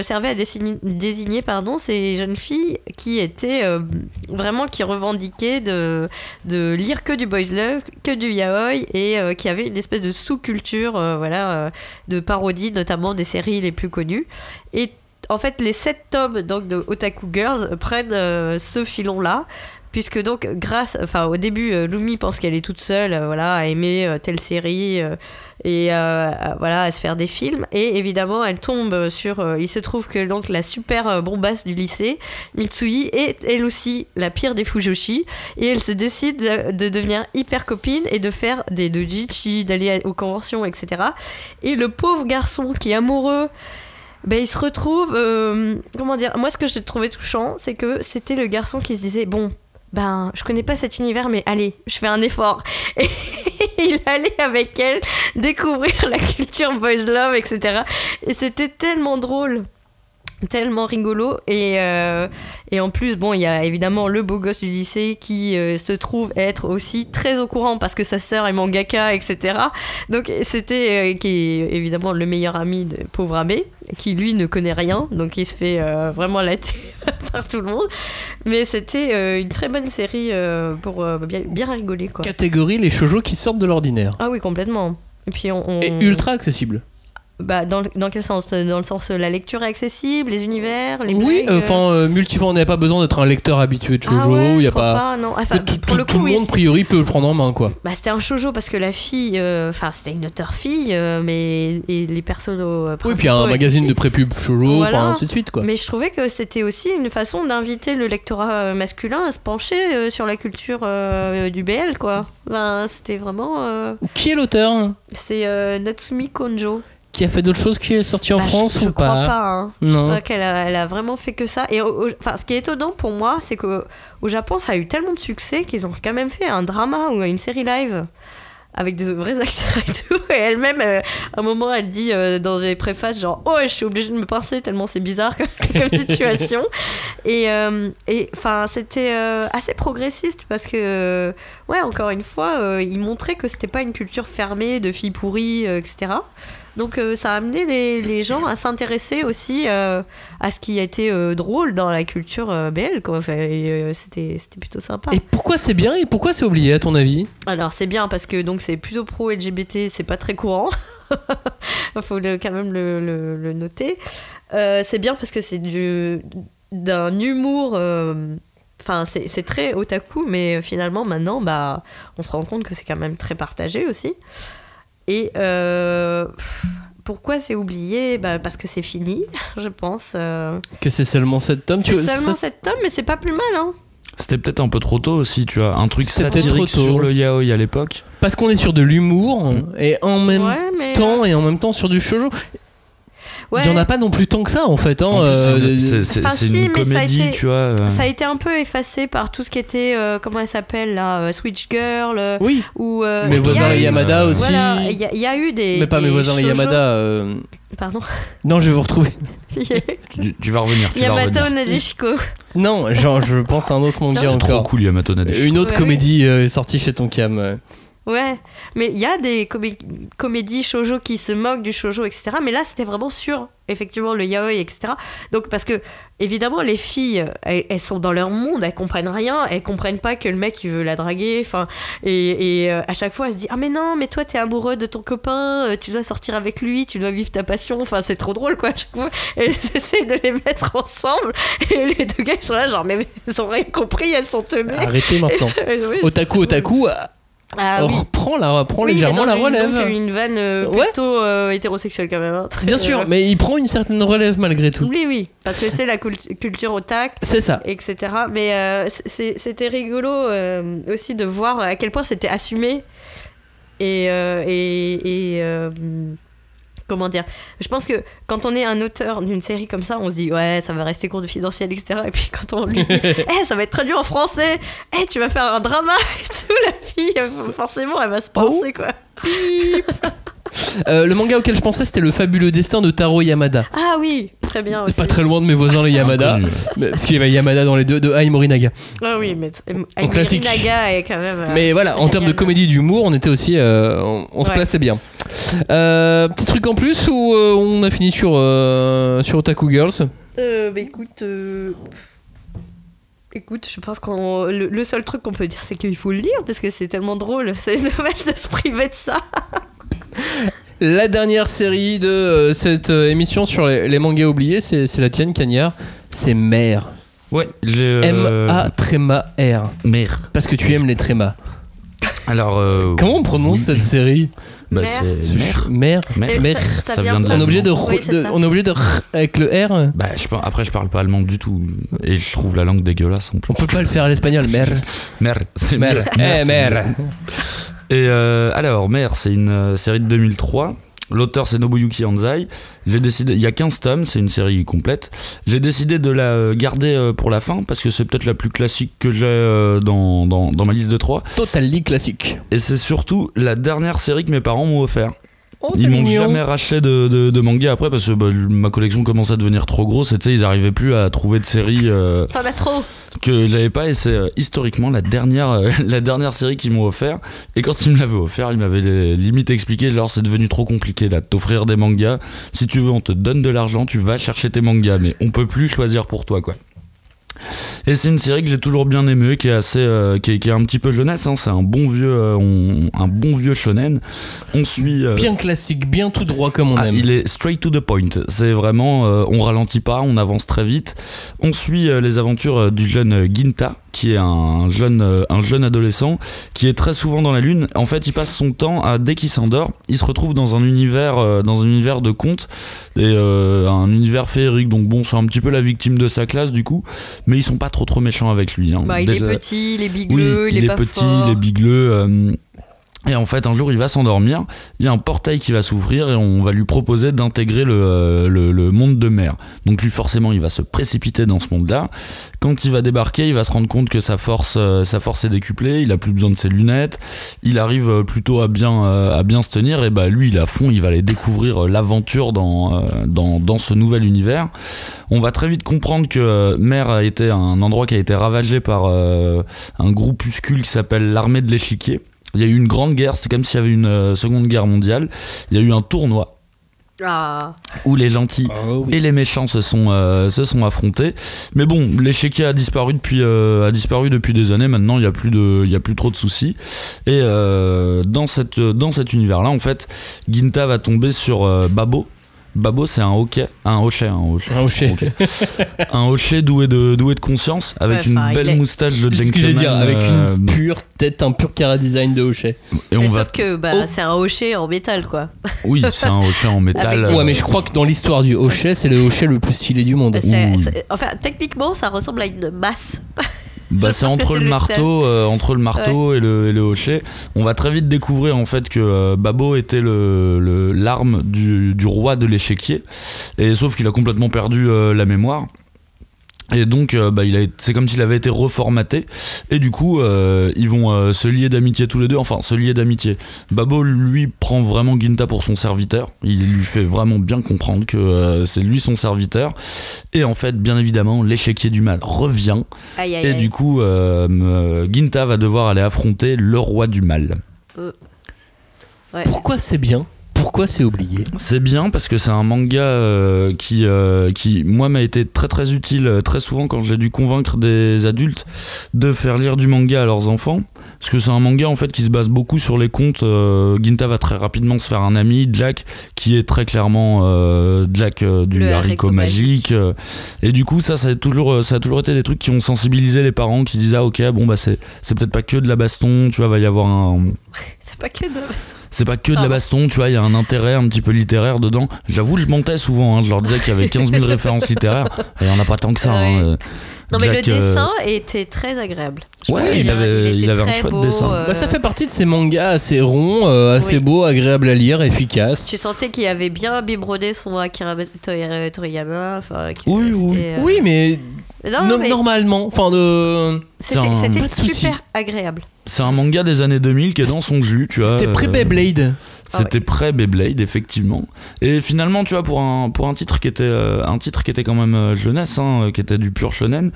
servait à désigner ces jeunes filles qui étaient qui revendiquaient de lire que du boys love, que du yaoi, et qui avaient une espèce de sous-culture de parodie notamment des séries les plus connues. Et en fait les 7 tomes donc de Otaku Girls prennent ce filon là, puisque donc au début Lumi pense qu'elle est toute seule à aimer telle série et à se faire des films, et évidemment elle tombe sur il se trouve que donc la super bombasse du lycée Mitsui est elle aussi la pire des Fujoshi, et elle se décide de devenir hyper copine et de faire des doujinshi, d'aller aux conventions, etc. Et le pauvre garçon qui est amoureux, il se retrouve moi ce que j'ai trouvé touchant, c'est que c'était le garçon qui se disait je connais pas cet univers, mais allez, je fais un effort. Et il allait avec elle découvrir la culture boys love, etc. Et c'était tellement drôle, tellement rigolo. Et en plus, il y a évidemment le beau gosse du lycée qui se trouve être aussi très au courant parce que sa sœur est mangaka, etc. Donc c'était qui est évidemment le meilleur ami de pauvre Abe, qui lui ne connaît rien, donc il se fait vraiment latter par tout le monde. Mais c'était une très bonne série pour bien rigoler, quoi. Catégorie les shoujo qui sortent de l'ordinaire. Ah oui, complètement. Et puis et ultra accessible. Dans quel sens ? Dans le sens la lecture est accessible, les univers, les Oui, blagues, multivers, on n'avait pas besoin d'être un lecteur habitué de shoujo. ouais, y je a crois pas. non. Enfin, tout pour le coup, le monde, a priori, peut le prendre en main, quoi. C'était un shoujo parce que la fille, c'était une auteure fille, mais et les personnages. Oui, puis un magazine de prépub shoujo, ainsi de suite, quoi. Mais je trouvais que c'était aussi une façon d'inviter le lectorat masculin à se pencher sur la culture du BL, quoi. C'était vraiment. Qui est l'auteur ? C'est Natsumi Konjo. Qui a fait d'autres choses qui est sorti en France ou je pas ? crois pas. Hein. Non. Je crois qu'elle a vraiment fait que ça. Et ce qui est étonnant pour moi, c'est qu'au Japon, ça a eu tellement de succès qu'ils ont quand même fait un drama ou une série live avec des vrais acteurs et tout. Et elle-même, à un moment, elle dit dans les préfaces, genre, oh, je suis obligée de me pincer tellement c'est bizarre comme situation. Et c'était assez progressiste parce que, encore une fois, il montrait que c'était pas une culture fermée de filles pourries, etc. Donc ça a amené les gens à s'intéresser aussi à ce qui a été drôle dans la culture BL, quoi. C'était plutôt sympa. Et pourquoi c'est bien et pourquoi c'est oublié à ton avis ? Alors c'est bien parce que donc c'est plutôt pro LGBT, c'est pas très courant. Il faut quand même le noter. C'est bien parce que c'est d'un humour. C'est très otaku, mais finalement maintenant on se rend compte que c'est quand même très partagé aussi. Et pourquoi c'est oublié ? Parce que c'est fini, je pense. Que c'est seulement 7 tomes. C'est seulement 7 tomes, mais c'est pas plus mal, hein. C'était peut-être un peu trop tôt aussi, tu vois. Un truc C'était satirique sur le yaoi à l'époque. Parce qu'on est sur de l'humour et en même temps sur du shoujo. Ouais. Il n'y en a pas non plus tant que ça en fait. Hein, c'est une comédie, tu vois. Ça a été un peu effacé par tout ce qui était, comment elle s'appelle là, Switch Girl. Oui. Ou, Mes voisins les Yamada aussi. Voilà, il y a eu des. Mais pas Mes voisins les Yamada. Pardon. Non, je vais vous retrouver. tu vas revenir. Yamato Nadeshiko. Non, genre je pense à un autre manga encore. C'est trop cool Yamato Nadeshiko. Une autre comédie sortie chez Tonkam. Ouais, mais il y a des comédies shoujo qui se moquent du shoujo, etc. Mais là, c'était vraiment sur, effectivement, le yaoi, etc. Donc, parce que, évidemment, les filles, elles sont dans leur monde, elles comprennent rien, elles comprennent pas que le mec, il veut la draguer, et à chaque fois, elles se disent « Ah, mais non, mais toi, t'es amoureux de ton copain, tu dois sortir avec lui, tu dois vivre ta passion. » C'est trop drôle, quoi, à chaque fois. Et elles essaient de les mettre ensemble, et les deux gars, ils sont là, genre « Mais elles ont rien compris, elles sont teubées. » Arrêtez maintenant. Otaku. Reprend légèrement la relève. Donc une vanne plutôt hétérosexuelle quand même. Hein, bien sûr, mais il prend une certaine relève malgré tout. Oui, parce que c'est la culture otak, c'est ça, etc. Mais c'était rigolo aussi de voir à quel point c'était assumé et comment dire, je pense que quand on est un auteur d'une série comme ça, on se dit ouais, ça va rester confidentiel, etc. Et puis quand on lui dit ça va être traduit en français, tu vas faire un drama et tout, la fille forcément elle va se penser quoi. Le manga auquel je pensais, c'était Le Fabuleux Destin de Taro Yamada. Ah oui, très bien aussi. Pas très loin de Mes voisins les Yamada, parce qu'il y avait Yamada dans les deux, de Ai Morinaga. Ah oui, mais Ai Morinaga est quand même. Mais voilà, en termes de comédie d'humour, on était aussi, on se plaçait bien. Petit truc en plus ou on a fini sur Otaku Girls. Écoute, je pense qu'on le seul truc qu'on peut dire, c'est qu'il faut le lire parce que c'est tellement drôle. C'est dommage de se priver de ça. La dernière série de cette émission sur les mangas oubliés, c'est la tienne, Cagnard. C'est Mère. Ouais, M-A-R. Mère. Parce que tu aimes les trémas. Alors. Comment on prononce cette série ? C'est Mère. Ça vient de. On est obligé de avec le R. Après, je parle pas allemand du tout et je trouve la langue dégueulasse. On peut pas le faire à l'espagnol. Mère. C'est Mère. Mère. Et alors, Mère, c'est une série de 2003. L'auteur, c'est Nobuyuki Anzai. J'ai décidé, il y a 15 tomes, c'est une série complète. J'ai décidé de la garder pour la fin parce que c'est peut-être la plus classique que j'ai dans ma liste de 3. Totally classique. Et c'est surtout la dernière série que mes parents m'ont offert. Oh, ils m'ont jamais racheté de manga après parce que ma collection commençait à devenir trop grosse et tu sais, ils arrivaient plus à trouver de séries t'en as trop que j'avais pas, et c'est historiquement la dernière série qu'ils m'ont offert. Et quand ils me l'avaient offert, ils m'avaient limite expliqué genre c'est devenu trop compliqué là de t'offrir des mangas, si tu veux on te donne de l'argent, tu vas chercher tes mangas mais on peut plus choisir pour toi quoi. Et c'est une série que j'ai toujours bien aimée, qui est assez, qui est un petit peu jeunesse. Hein. C'est un bon vieux shonen. On suit bien classique, bien tout droit comme on aime. Il est straight to the point. C'est vraiment, on ralentit pas, on avance très vite. On suit les aventures du jeune Ginta, qui est un jeune adolescent qui est très souvent dans la lune. En fait, il passe son temps dès qu'il s'endort, il se retrouve dans un univers de contes et un univers féerique. Donc bon, c'est un petit peu la victime de sa classe du coup, mais ils sont pas trop méchants avec lui. Hein. Il est petit, il est bigleux, oui, il est pas petit, fort. il est bigleux. Et en fait, un jour, il va s'endormir, il y a un portail qui va s'ouvrir et on va lui proposer d'intégrer le monde de mer. Donc lui, forcément, il va se précipiter dans ce monde-là. Quand il va débarquer, il va se rendre compte que sa force est décuplée, il a plus besoin de ses lunettes, il arrive plutôt à bien se tenir, et bah lui, il est à fond, il va aller découvrir l'aventure dans ce nouvel univers. On va très vite comprendre que Mer a été un endroit qui a été ravagé par un groupuscule qui s'appelle l'armée de l'échiquier. Il y a eu une grande guerre, c'est comme s'il y avait une seconde guerre mondiale. Il y a eu un tournoi où les gentils et les méchants se sont affrontés. Mais bon, l'échiquier a disparu depuis des années. Maintenant, il y a plus trop de soucis. Et dans cet univers-là, en fait, Ginta va tomber sur Babo. Babo, c'est un hochet doué de conscience, avec une belle moustache de gentleman. C'est ce que je veux dire, avec une pure tête, un pur chara-design de hochet. Sauf que c'est un hochet en métal, quoi. Oui, c'est un hochet en métal. Ouais, mais je crois que dans l'histoire du hochet, c'est le hochet le plus stylé du monde. Enfin, techniquement, ça ressemble à une masse. C'est entre le marteau et le hochet. On va très vite découvrir en fait que Babo était l'arme du roi de l'échiquier, et sauf qu'il a complètement perdu la mémoire. Et donc c'est comme s'il avait été reformaté, et du coup ils vont se lier d'amitié tous les deux, enfin se lier d'amitié. Babo lui prend vraiment Ginta pour son serviteur, il lui fait vraiment bien comprendre que c'est lui son serviteur, et en fait bien évidemment l'échiquier du mal revient, et du coup Ginta va devoir aller affronter le roi du mal. Ouais. Pourquoi c'est bien ? Pourquoi c'est oublié ? C'est bien parce que c'est un manga qui moi m'a été très très utile très souvent quand j'ai dû convaincre des adultes de faire lire du manga à leurs enfants, parce que c'est un manga en fait qui se base beaucoup sur les contes. Ginta va très rapidement se faire un ami, Jack, qui est très clairement Jack du haricot magique, et du coup ça a toujours été des trucs qui ont sensibilisé les parents, qui se disaient ok, bon c'est peut-être pas que de la baston, tu vois, va y avoir un... C'est pas que de la baston. C'est pas que de la baston, tu vois, il y a un intérêt un petit peu littéraire dedans. J'avoue, je mentais souvent, hein, je leur disais qu'il y avait 15 000 références littéraires, et il y en a pas tant que ça. Hein. Non, mais Jack, le dessin était très agréable. Ouais, il avait un chouette dessin. Ça fait partie de ces mangas assez ronds, assez beaux, agréables à lire, efficaces. Tu sentais qu'il avait bien biberonné son Akira Toriyama. Oui, mais normalement, c'était super agréable. C'est un manga des années 2000 qui est dans son jus, tu vois. C'était pré-Beyblade. C'était pré-Beyblade, effectivement. Et finalement, tu vois, pour un titre qui était quand même jeunesse, hein, qui était du pur shonen,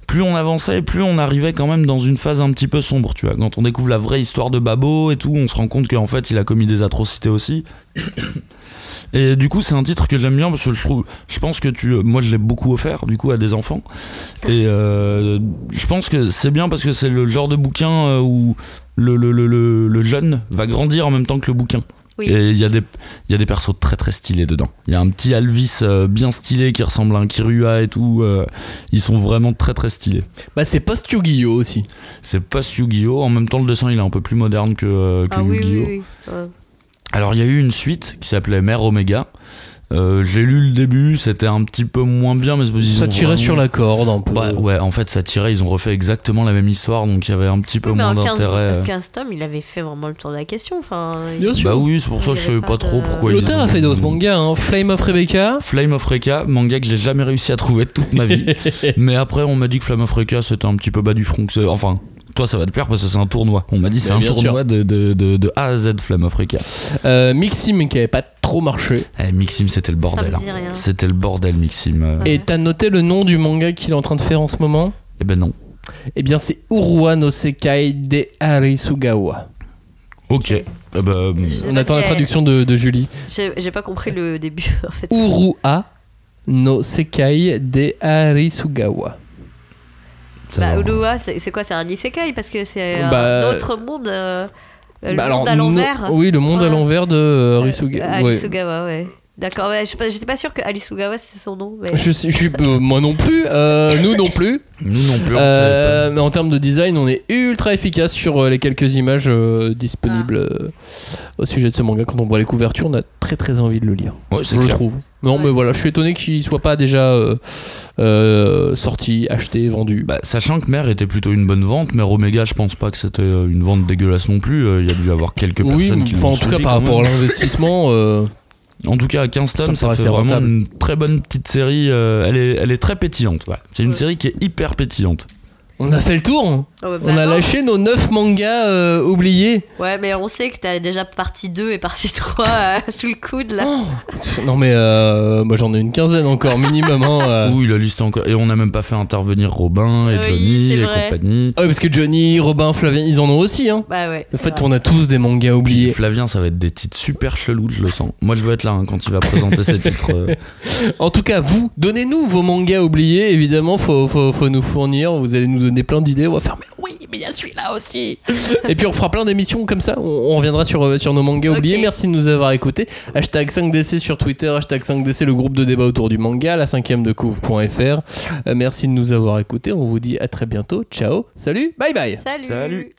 plus on avançait, plus on arrivait quand même dans une phase un petit peu sombre, tu vois. Quand on découvre la vraie histoire de Babo et tout, on se rend compte qu'en fait, il a commis des atrocités aussi. Et du coup, c'est un titre que j'aime bien parce que je pense que moi je l'ai beaucoup offert du coup à des enfants, et je pense que c'est bien parce que c'est le genre de bouquin où le jeune va grandir en même temps que le bouquin. Oui. Et il y a des persos très très stylés dedans. Il y a un petit Alvis bien stylé qui ressemble à un Kirua et tout. Ils sont vraiment très très stylés. C'est post-Yu-Gi-Oh aussi. C'est post-Yu-Gi-Oh. En même temps, le dessin il est un peu plus moderne que Yu-Gi-Oh. Oui. Alors il y a eu une suite qui s'appelait Mère Omega. J'ai lu le début, c'était un petit peu moins bien, mais ça tirait sur la corde un peu. Ouais, en fait ça tirait, ils ont refait exactement la même histoire, donc il y avait un petit peu moins d'intérêt. 15 tomes, il avait fait vraiment le tour de la question. Bien sûr. Bah oui, c'est pour ça que je savais pas trop pourquoi. L'auteur a fait d'autres mangas, hein. Flame of Rebecca, manga que j'ai jamais réussi à trouver de toute ma vie. Mais après on m'a dit que Flame of Rebecca c'était un petit peu bas du front, enfin... Toi ça va te plaire parce que c'est un tournoi. On m'a dit c'est un tournoi de A à Z Flame of Rebecca. Mixim qui avait pas trop marché. Mixim c'était le bordel. C'était le bordel Mixim. Et t'as noté le nom du manga qu'il est en train de faire en ce moment ? Eh ben non. Eh bien c'est Urua no Sekai de Arisugawa. Ok. On attend la traduction de Julie. J'ai pas compris le début en fait. Urua no Sekai de Arisugawa. Ulua, c'est quoi? C'est un isekai parce que c'est un autre monde. Le monde alors, à l'envers. Oui, le monde à l'envers de Arisugawa. Arisugawa, ouais. D'accord, j'étais pas sûr que Arisugawa c'est son nom. Mais... moi non plus, nous non plus. Nous non plus. Mais en termes de design, on est ultra efficace sur les quelques images disponibles au sujet de ce manga. Quand on voit les couvertures, on a très très envie de le lire. Ouais, je trouve. Non, mais voilà, je suis étonné qu'il soit pas déjà sorti, acheté, vendu. Sachant que Mère était plutôt une bonne vente, Mère Omega, je pense pas que c'était une vente dégueulasse non plus. Il y a dû y avoir quelques personnes qui l'ont en tout cas, par rapport à l'investissement. En tout cas, à 15 tomes, ça fait vraiment une très bonne petite série. Elle est très pétillante. Ouais. C'est une série qui est hyper pétillante. On a fait le tour. On a lâché nos 9 mangas oubliés. Ouais, mais on sait que t'as déjà partie 2 et partie 3 sous le coude là. Non mais moi j'en ai une quinzaine encore minimum. Oui, la liste encore. Et on n'a même pas fait intervenir Robin et Johnny et compagnie. Ah oui, parce que Johnny, Robin, Flavien, ils en ont aussi. Hein. Bah ouais. En fait, on a tous des mangas oubliés. Puis Flavien, ça va être des titres super chelous, je le sens. Moi, je veux être là quand il va présenter ses titres. En tout cas, vous, donnez-nous vos mangas oubliés. Évidemment, faut nous fournir. Vous allez nous donner plein d'idées. On va faire, mais oui, mais il y a celui-là aussi. Et puis on fera plein d'émissions comme ça. On reviendra sur nos mangas oubliés. Merci de nous avoir écoutés. Hashtag 5DC sur Twitter, hashtag 5DC, le groupe de débat autour du manga, la 5ème de couve.fr. Merci de nous avoir écoutés. On vous dit à très bientôt. Ciao. Salut. Bye bye. Salut.